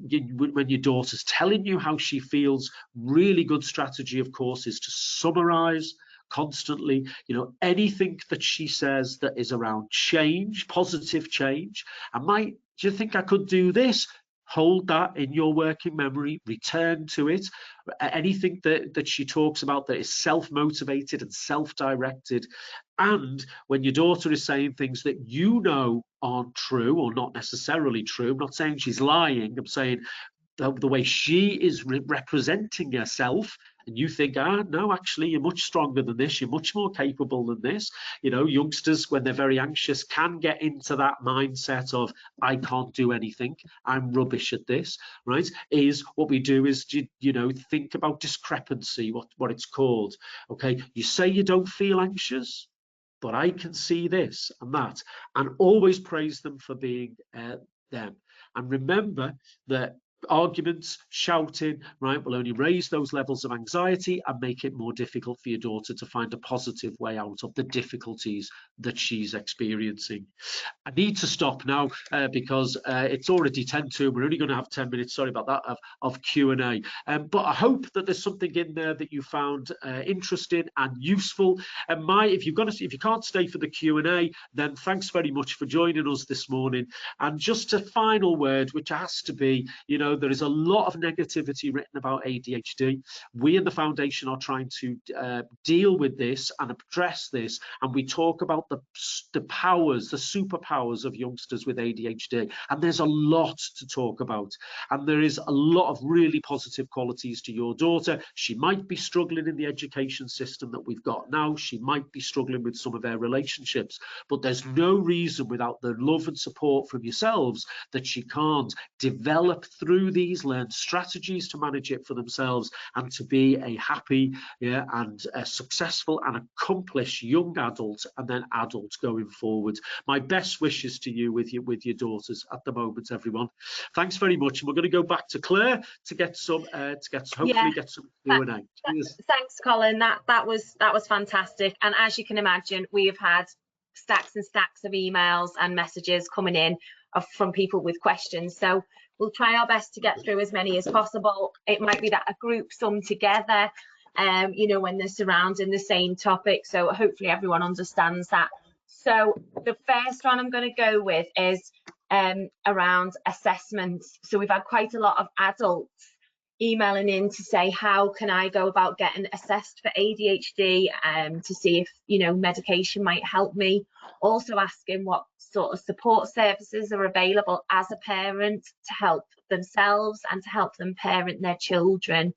S1: daughter's telling you how she feels, really good strategy, of course, is to summarize constantly, anything that she says that is around change, positive change. Do you think I could do this? Hold that in your working memory, return to it. Anything that she talks about that is self-motivated and self-directed. And when your daughter is saying things that aren't true or not necessarily true, I'm not saying she's lying, I'm saying the way she is representing herself, and you think, no, actually, you're much stronger than this, you're much more capable than this. Youngsters, when they're very anxious, can get into that mindset of, I can't do anything, I'm rubbish at this, right? Is what we do is, think about discrepancy, what it's called. Okay, you say you don't feel anxious, but I can see this and that, and always praise them for being them. And remember that arguments, shouting, right, will only raise those levels of anxiety and make it more difficult for your daughter to find a positive way out of the difficulties that she's experiencing. I need to stop now because it's already 10 to. We're only going to have 10 minutes, sorry about that, of Q&A. But I hope that there's something in there that you found interesting and useful. And if you can't stay for the Q&A, then thanks very much for joining us this morning. And just a final word, which has to be, know, there is a lot of negativity written about ADHD. We in the foundation are trying to deal with this and address this, and we talk about the powers, the superpowers of youngsters with ADHD, and there's a lot to talk about, and there is a lot of really positive qualities to your daughter. She might be struggling in the education system that we've got now. She might be struggling with some of their relationships, but there's no reason without the love and support from yourselves that she can't develop through these, learn strategies to manage it for themselves, and to be a happy, and a successful and accomplished young adult and then adult going forward. My best wishes to you with your daughters at the moment, everyone. Thanks very much, and we're going to go back to Claire to get some hopefully get some Q&A.
S2: Thanks, Colin. That was fantastic, and as you can imagine, we have had stacks and stacks of emails and messages coming in from people with questions, so we'll try our best to get through as many as possible. It might be that a group's them together, you know, when they're surrounding the same topic, so hopefully everyone understands that. So the first one I'm going to go with is around assessments. So we've had quite a lot of adults emailing in to say, how can I go about getting assessed for ADHD, to see if, you know, medication might help me. Also asking what sort of support services are available as a parent to help themselves and to help them parent their children.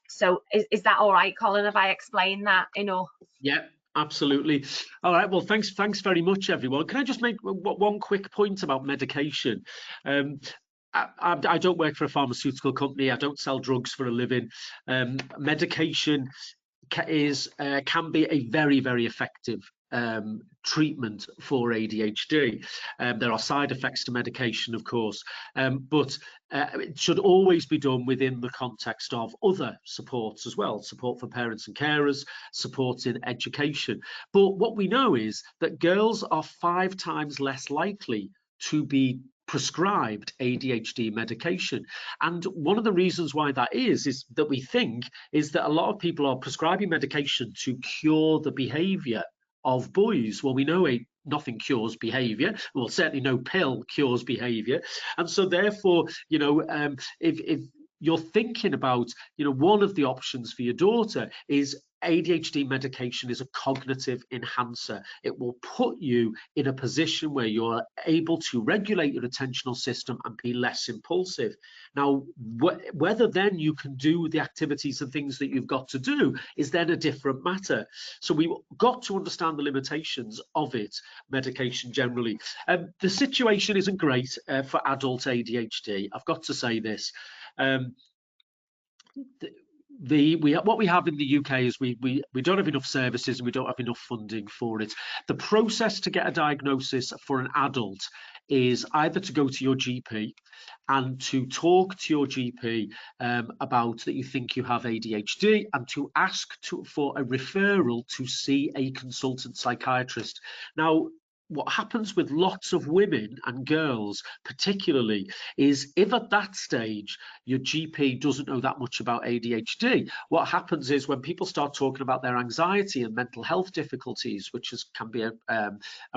S2: So is that all right, Colin? Have I explained that enough?
S1: Yeah. Absolutely. All right. Well, thanks very much, everyone. Can I just make one quick point about medication? I don't work for a pharmaceutical company. I don't sell drugs for a living. Medication can be a very, very effective treatment for ADHD. There are side effects to medication, of course, but it should always be done within the context of other supports as well, support for parents and carers, support in education. But what we know is that girls are 5 times less likely to be prescribed ADHD medication, and one of the reasons why that is that we think is that a lot of people are prescribing medication to cure the behavior of boys. Well, we know nothing cures behavior. Well, certainly no pill cures behavior, and so therefore, you know, if you're thinking about, you know, one of the options for your daughter is ADHD medication is a cognitive enhancer. It will put you in a position where you're able to regulate your attentional system and be less impulsive. Now, whether then you can do the activities and things that you've got to do is then a different matter. So we've got to understand the limitations of medication generally. The situation isn't great for adult ADHD. I've got to say this. What we have in the UK is we don't have enough services and we don't have enough funding for it. The process to get a diagnosis for an adult is either to go to your GP and to talk to your GP about that you think you have ADHD, and to ask for a referral to see a consultant psychiatrist. Now, what happens with lots of women and girls particularly is if at that stage your GP doesn't know that much about ADHD, what happens is when people start talking about their anxiety and mental health difficulties, which can be a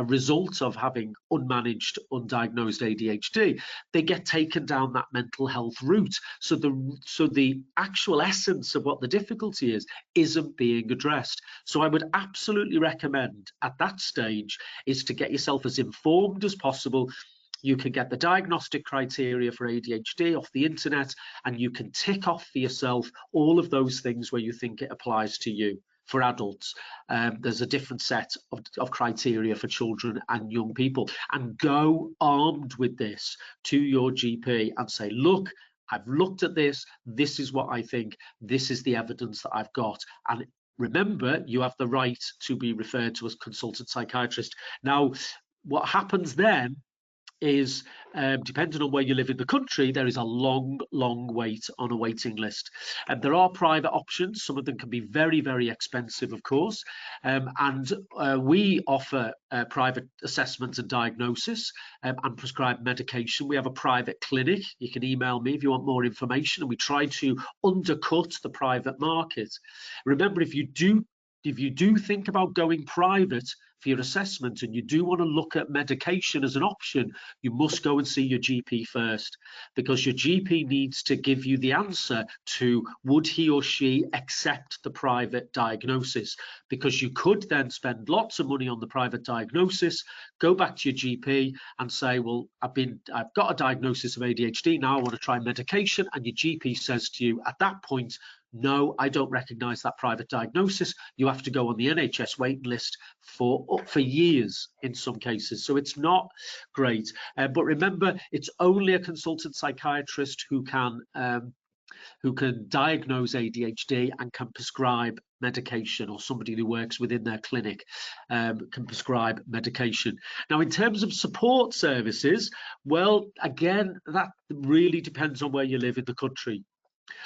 S1: result of having unmanaged, undiagnosed ADHD, they get taken down that mental health route. So the actual essence of what the difficulty isn't being addressed. So I would absolutely recommend at that stage is to get yourself as informed as possible. You can get the diagnostic criteria for ADHD off the internet, and you can tick off for yourself all of those things where you think it applies to you. For adults, there's a different set of criteria for children and young people, and go armed with this to your GP and say, look, I've looked at this, this is what I think, this is the evidence that I've got. And remember, you have the right to be referred to a consultant psychiatrist. Now, what happens then is, depending on where you live in the country, there is a long wait on a waiting list. And there are private options. Some of them can be very, very expensive, of course. And we offer private assessment and diagnosis and prescribe medication. We have a private clinic. You can email me if you want more information, and we try to undercut the private market. Remember, if you do if you do think about going private for your assessment and you do want to look at medication as an option, you must go and see your GP first, because your GP needs to give you the answer to would he or she accept the private diagnosis, because you could then spend lots of money on the private diagnosis, go back to your GP and say, well, I've got a diagnosis of ADHD, now I want to try medication, and your GP says to you at that point, no, I don't recognise that private diagnosis. You have to go on the NHS waiting list for years in some cases. So it's not great. But remember, it's only a consultant psychiatrist who can diagnose ADHD and can prescribe medication, or somebody who works within their clinic can prescribe medication. Now, in terms of support services, well, again, that really depends on where you live in the country.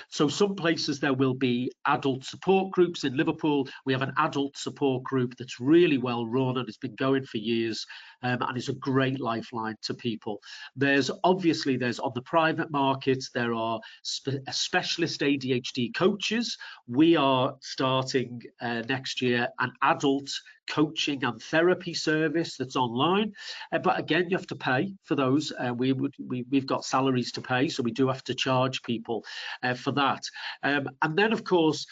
S1: So some places there will be adult support groups. In Liverpool, we have an adult support group that's really well run and it's been going for years, and is a great lifeline to people. There's on the private market, there are specialist ADHD coaches. We are starting next year an adult coaching and therapy service that's online, but again, you have to pay for those. We've got salaries to pay, so we do have to charge people for that. And then, of course,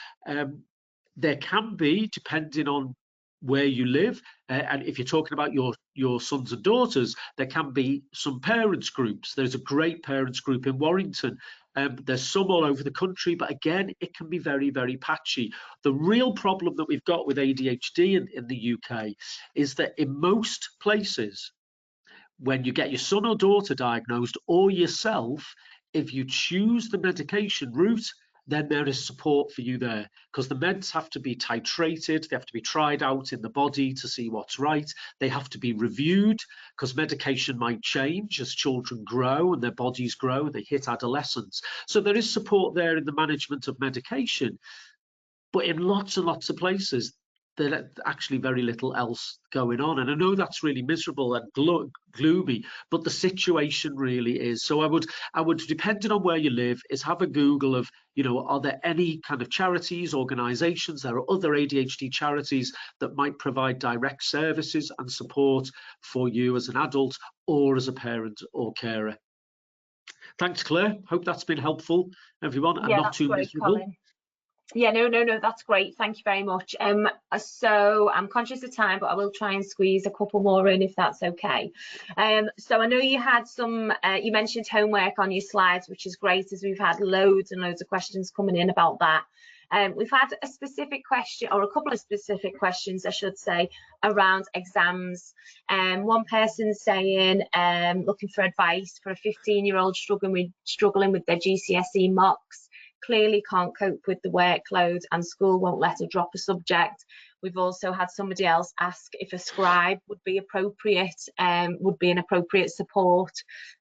S1: there can be, depending on where you live, and if you're talking about your sons and daughters, there can be some parents groups. There's a great parents group in Warrington. There's some all over the country, but again, it can be very, very patchy. The real problem that we've got with ADHD in the UK is that in most places, when you get your son or daughter diagnosed, or yourself, if you choose the medication route, then there is support for you there, because the meds have to be titrated, they have to be tried out in the body to see what's right, they have to be reviewed, because medication might change as children grow and their bodies grow and they hit adolescence. So there is support there in the management of medication, but in lots and lots of places, there's actually very little else going on. And I know that's really miserable and gloomy, but the situation really is. So I would, depending on where you live, is have a Google of, are there any kind of charities, organisations, there are other ADHD charities that might provide direct services and support for you as an adult or as a parent or carer. Thanks, Claire. Hope that's been helpful, everyone, and not too miserable.
S2: Colin. Yeah, no, that's great. Thank you very much. So I'm conscious of time, but I will try and squeeze a couple more in if that's okay. So I know you had some, you mentioned homework on your slides, which is great, as we've had loads and loads of questions coming in about that. We've had a specific question, or a couple of specific questions, I should say, around exams. One person saying, looking for advice for a 15-year-old struggling with their GCSE mocks. Clearly can't cope with the workload and school won't let her drop a subject. We've also had somebody else ask if a scribe would be appropriate, would be an appropriate support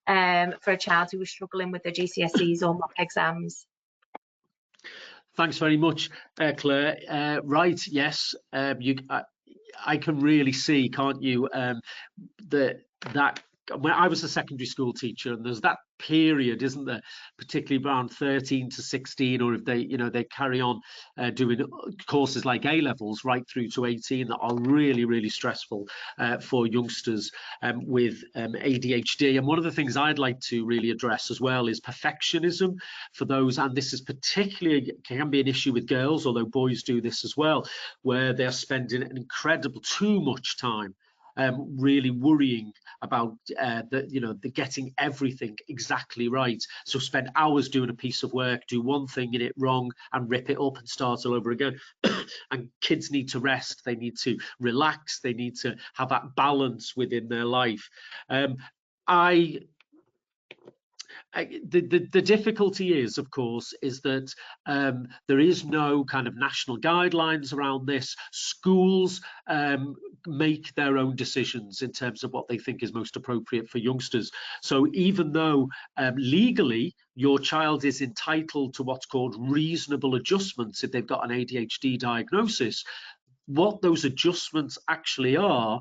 S2: for a child who was struggling with their GCSEs or mock exams.
S1: Thanks very much, Claire. Right, yes, I can really see, can't you, that when I was a secondary school teacher, and there's that period, isn't there, particularly around 13 to 16, or if they they carry on doing courses like A levels right through to 18 that are really, really stressful for youngsters with ADHD. And one of the things I'd like to really address as well is perfectionism for those, and this is particularly can be an issue with girls, although boys do this as well, where they're spending an incredible too much time really worrying about the getting everything exactly right. So spend hours doing a piece of work, do one thing in it wrong and rip it up and start all over again. And kids need to rest, they need to relax, they need to have that balance within their life. The difficulty is, of course, is that there is no kind of national guidelines around this. Schools make their own decisions in terms of what they think is most appropriate for youngsters. So even though legally your child is entitled to what's called reasonable adjustments if they've got an ADHD diagnosis, what those adjustments actually are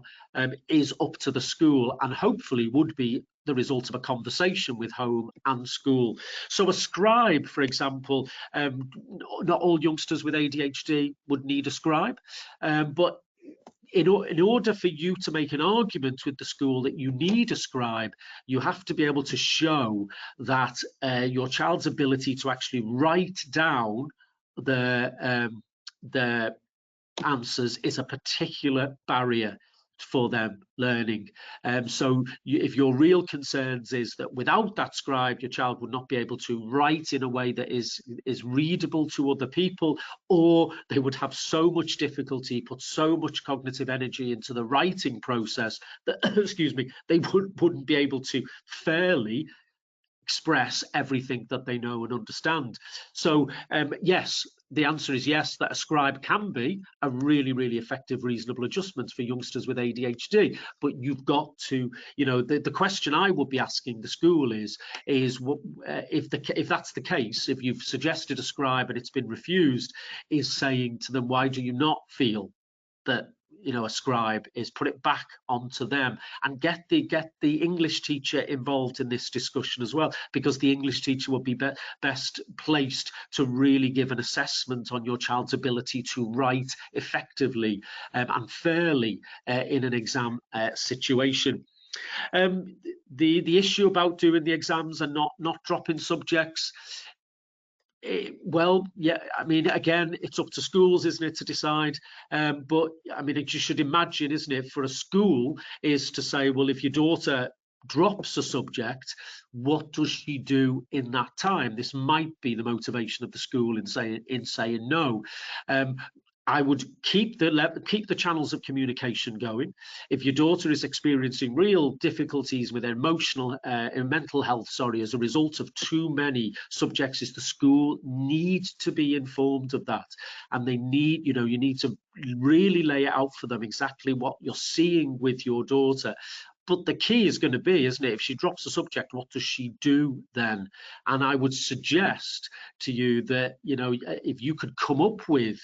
S1: is up to the school, and hopefully would be the result of a conversation with home and school. So a scribe, for example, not all youngsters with ADHD would need a scribe, but in order for you to make an argument with the school that you need a scribe, you have to be able to show that your child's ability to actually write down the answers is a particular barrier for them learning. So if your real concerns is that without that scribe, your child would not be able to write in a way that is readable to other people, or they would have so much difficulty, put so much cognitive energy into the writing process that, excuse me, they wouldn't be able to fairly express everything that they know and understand. So yes, the answer is yes, that a scribe can be a really, really effective, reasonable adjustment for youngsters with ADHD. But you've got to, you know, the question I would be asking the school is what, if that's the case, if you've suggested a scribe and it's been refused, is saying to them, why do you not feel that, you know, a scribe is, put it back onto them, and get the English teacher involved in this discussion as well, because the English teacher will be best placed to really give an assessment on your child's ability to write effectively and fairly in an exam situation. The issue about doing the exams and not dropping subjects, well, yeah, I mean, again, it's up to schools, isn't it, to decide, but I mean, you should imagine, isn't it, for a school is to say, well, if your daughter drops a subject, what does she do in that time? This might be the motivation of the school in saying no. I would keep the channels of communication going. If your daughter is experiencing real difficulties with emotional and mental health, as a result of too many subjects, the school needs to be informed of that, and they need, you know, you need to really lay it out for them exactly what you're seeing with your daughter. But the key is going to be, isn't it, if she drops a subject, what does she do then? And I would suggest to you that, you know, if you could come up with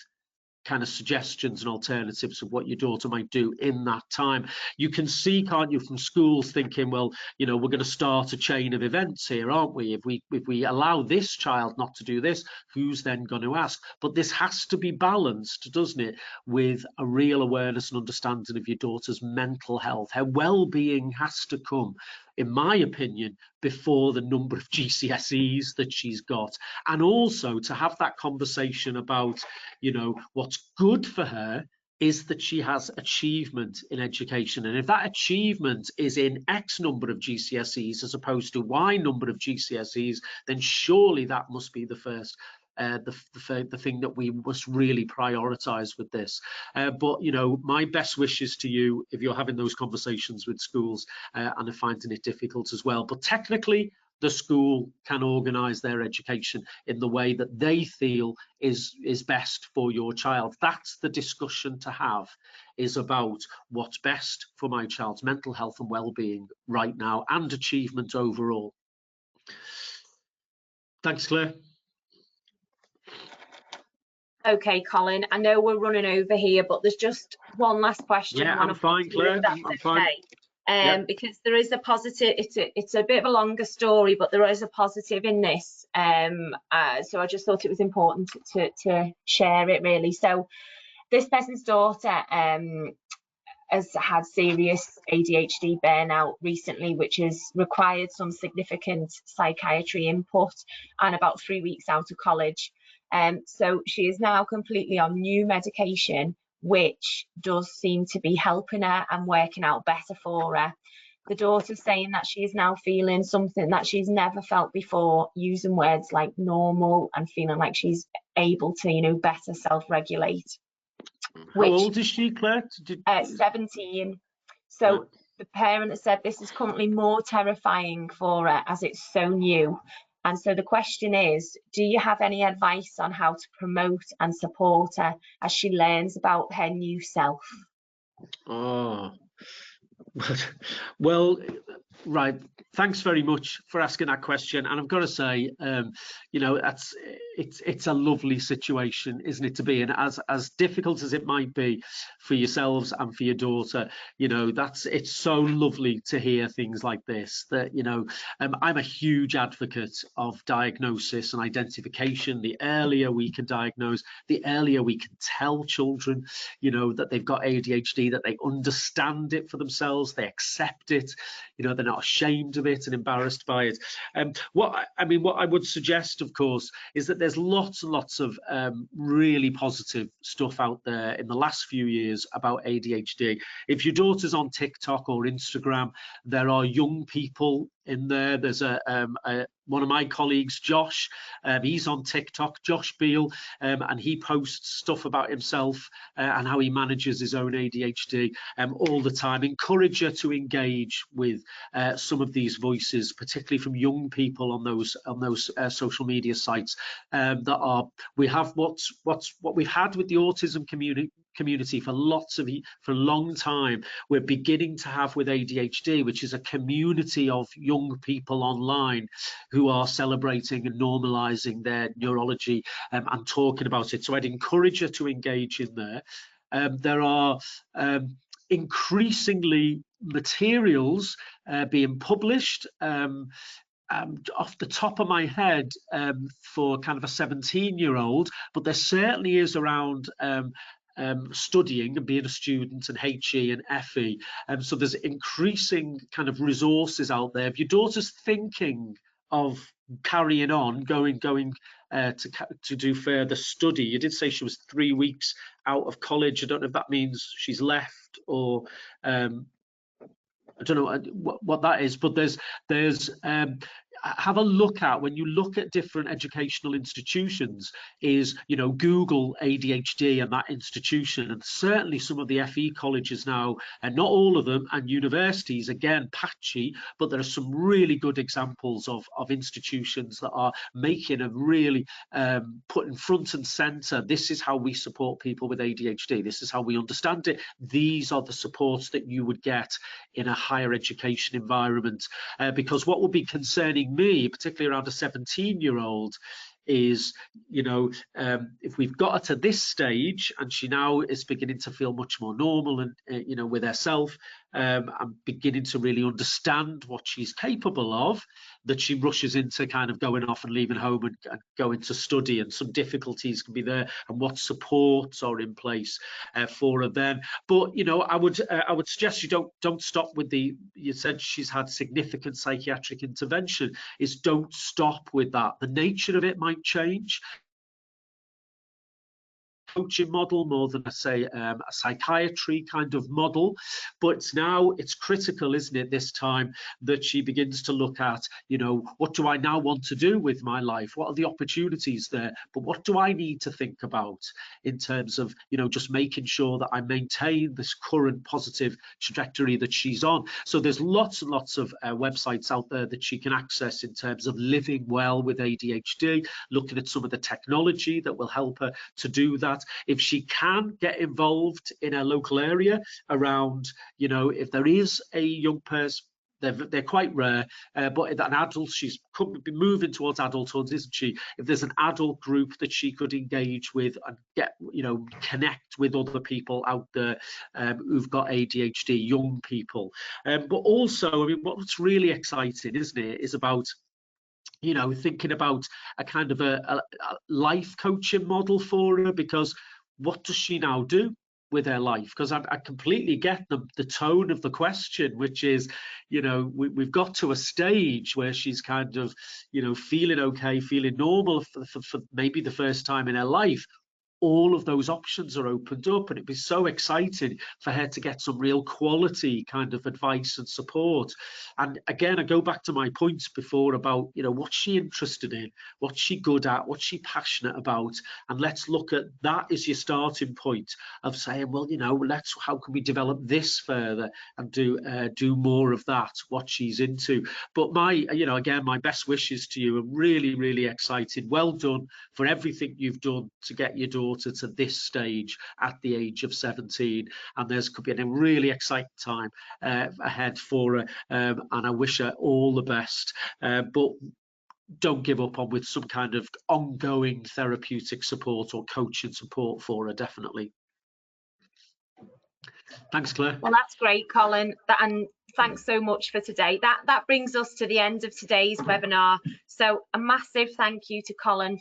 S1: kind of suggestions and alternatives of what your daughter might do in that time. You can see, can't you, from schools thinking, well, you know, we're going to start a chain of events here, aren't we? If we allow this child not to do this, who's then going to ask? But this has to be balanced, doesn't it, with a real awareness and understanding of your daughter's mental health. Her well-being has to come, in my opinion, before the number of GCSEs that she's got, and also to have that conversation about, you know, what's good for her is that she has achievement in education, and if that achievement is in X number of GCSEs as opposed to Y number of GCSEs, then surely that must be the first the thing that we must really prioritize with this. But, you know, my best wishes to you if you're having those conversations with schools and are finding it difficult as well. But technically, the school can organise their education in the way that they feel is best for your child. That's the discussion to have, is about what's best for my child's mental health and well-being right now, and achievement overall. Thanks, Claire.
S2: Okay, Colin, I know we're running over here, but there's just one last question.
S1: Yeah, I'm fine, Claire. I'm fine.
S2: Because there is a positive, it's a bit of a longer story, but there is a positive in this. So I just thought it was important to share it, really. So this person's daughter has had serious ADHD burnout recently, which has required some significant psychiatry input, and about 3 weeks out of college. So she is now completely on new medication, which does seem to be helping her and working out better for her. The daughter's saying that she is now feeling something that she's never felt before, using words like normal and feeling like she's able to, you know, better self-regulate.
S1: How old is she, Claire?
S2: 17. So the parent has said this is currently more terrifying for her as it's so new. And so the question is, do you have any advice on how to promote and support her as she learns about her new self?
S1: Oh, well, Right. Thanks very much for asking that question. And I've got to say, you know, it's a lovely situation, isn't it, to be in? As difficult as it might be for yourselves and for your daughter, you know, it's so lovely to hear things like this. That, you know, I'm a huge advocate of diagnosis and identification. The earlier we can diagnose, the earlier we can tell children, you know, that they've got ADHD, that they understand it for themselves, they accept it, you know, they're not ashamed of it and embarrassed by it. What I would suggest, of course, is that there's lots and lots of really positive stuff out there in the last few years about ADHD. If your daughter's on TikTok or Instagram, there are young people in there. There's one of my colleagues, Josh, he's on TikTok, Josh Beale, and he posts stuff about himself and how he manages his own ADHD all the time. Encourage her to engage with some of these voices, particularly from young people on those social media sites. We have what we've had with the autism community for a long time. We're beginning to have with ADHD, which is a community of young people online who are celebrating and normalizing their neurology and talking about it. So I'd encourage her to engage in there. There are increasingly materials being published. Off the top of my head, for kind of a 17-year-old, but there certainly is around studying and being a student and HE and FE. So there's increasing kind of resources out there. If your daughter's thinking of carrying on, going to do further study, you did say she was 3 weeks out of college. I don't know if that means she's left or I don't know what that is, but there's have a look at, when you look at different educational institutions, is, you know, Google ADHD and that institution, and certainly some of the FE colleges now, and not all of them, and universities, again, patchy, but there are some really good examples of institutions that are making a really putting front and center, this is how we support people with ADHD, this is how we understand it, these are the supports that you would get in a higher education environment. Because what would be concerning me, particularly around a 17-year-old, is, you know, if we've got her to this stage and she now is beginning to feel much more normal and you know, with herself, and beginning to really understand what she's capable of, that she rushes into kind of going off and leaving home and going to study, and some difficulties can be there, and what supports are in place for her then. But, you know, I would suggest you don't stop with you said she's had significant psychiatric intervention, is don't stop with that. The nature of it might change. Coaching model more than, I say, a psychiatry kind of model, but now it's critical, isn't it, this time, that she begins to look at, you know, what do I now want to do with my life? What are the opportunities there? But what do I need to think about in terms of, you know, just making sure that I maintain this current positive trajectory that she's on? So there's lots and lots of websites out there that she can access in terms of living well with ADHD, looking at some of the technology that will help her to do that. If she can get involved in a local area around, you know, if there is a young person, they're quite rare, but an adult, she's could be moving towards adulthood, isn't she? If there's an adult group that she could engage with and get, you know, connect with other people out there who've got ADHD, young people. But also, I mean, what's really exciting, isn't it, is about, you know, thinking about a kind of a life coaching model for her, because what does she now do with her life? Because I completely get the tone of the question, which is, you know, we've got to a stage where she's kind of, you know, feeling okay, feeling normal for maybe the first time in her life. All of those options are opened up, and it'd be so exciting for her to get some real quality kind of advice and support. And again, I go back to my points before about, you know, what's she interested in, what's she good at, what's she passionate about, and let's look at that as your starting point of saying, well, you know, how can we develop this further and do more of that, what she's into. But you know, again, my best wishes to you. I'm really, really excited. Well done for everything you've done to get your daughter supporter to this stage at the age of 17, and there's could be a really exciting time ahead for her, and I wish her all the best, but don't give up on with some kind of ongoing therapeutic support or coaching support for her, definitely. Thanks, Claire.
S2: Well, that's great, Colin, and thanks so much for today. That brings us to the end of today's webinar. So a massive thank you to Colin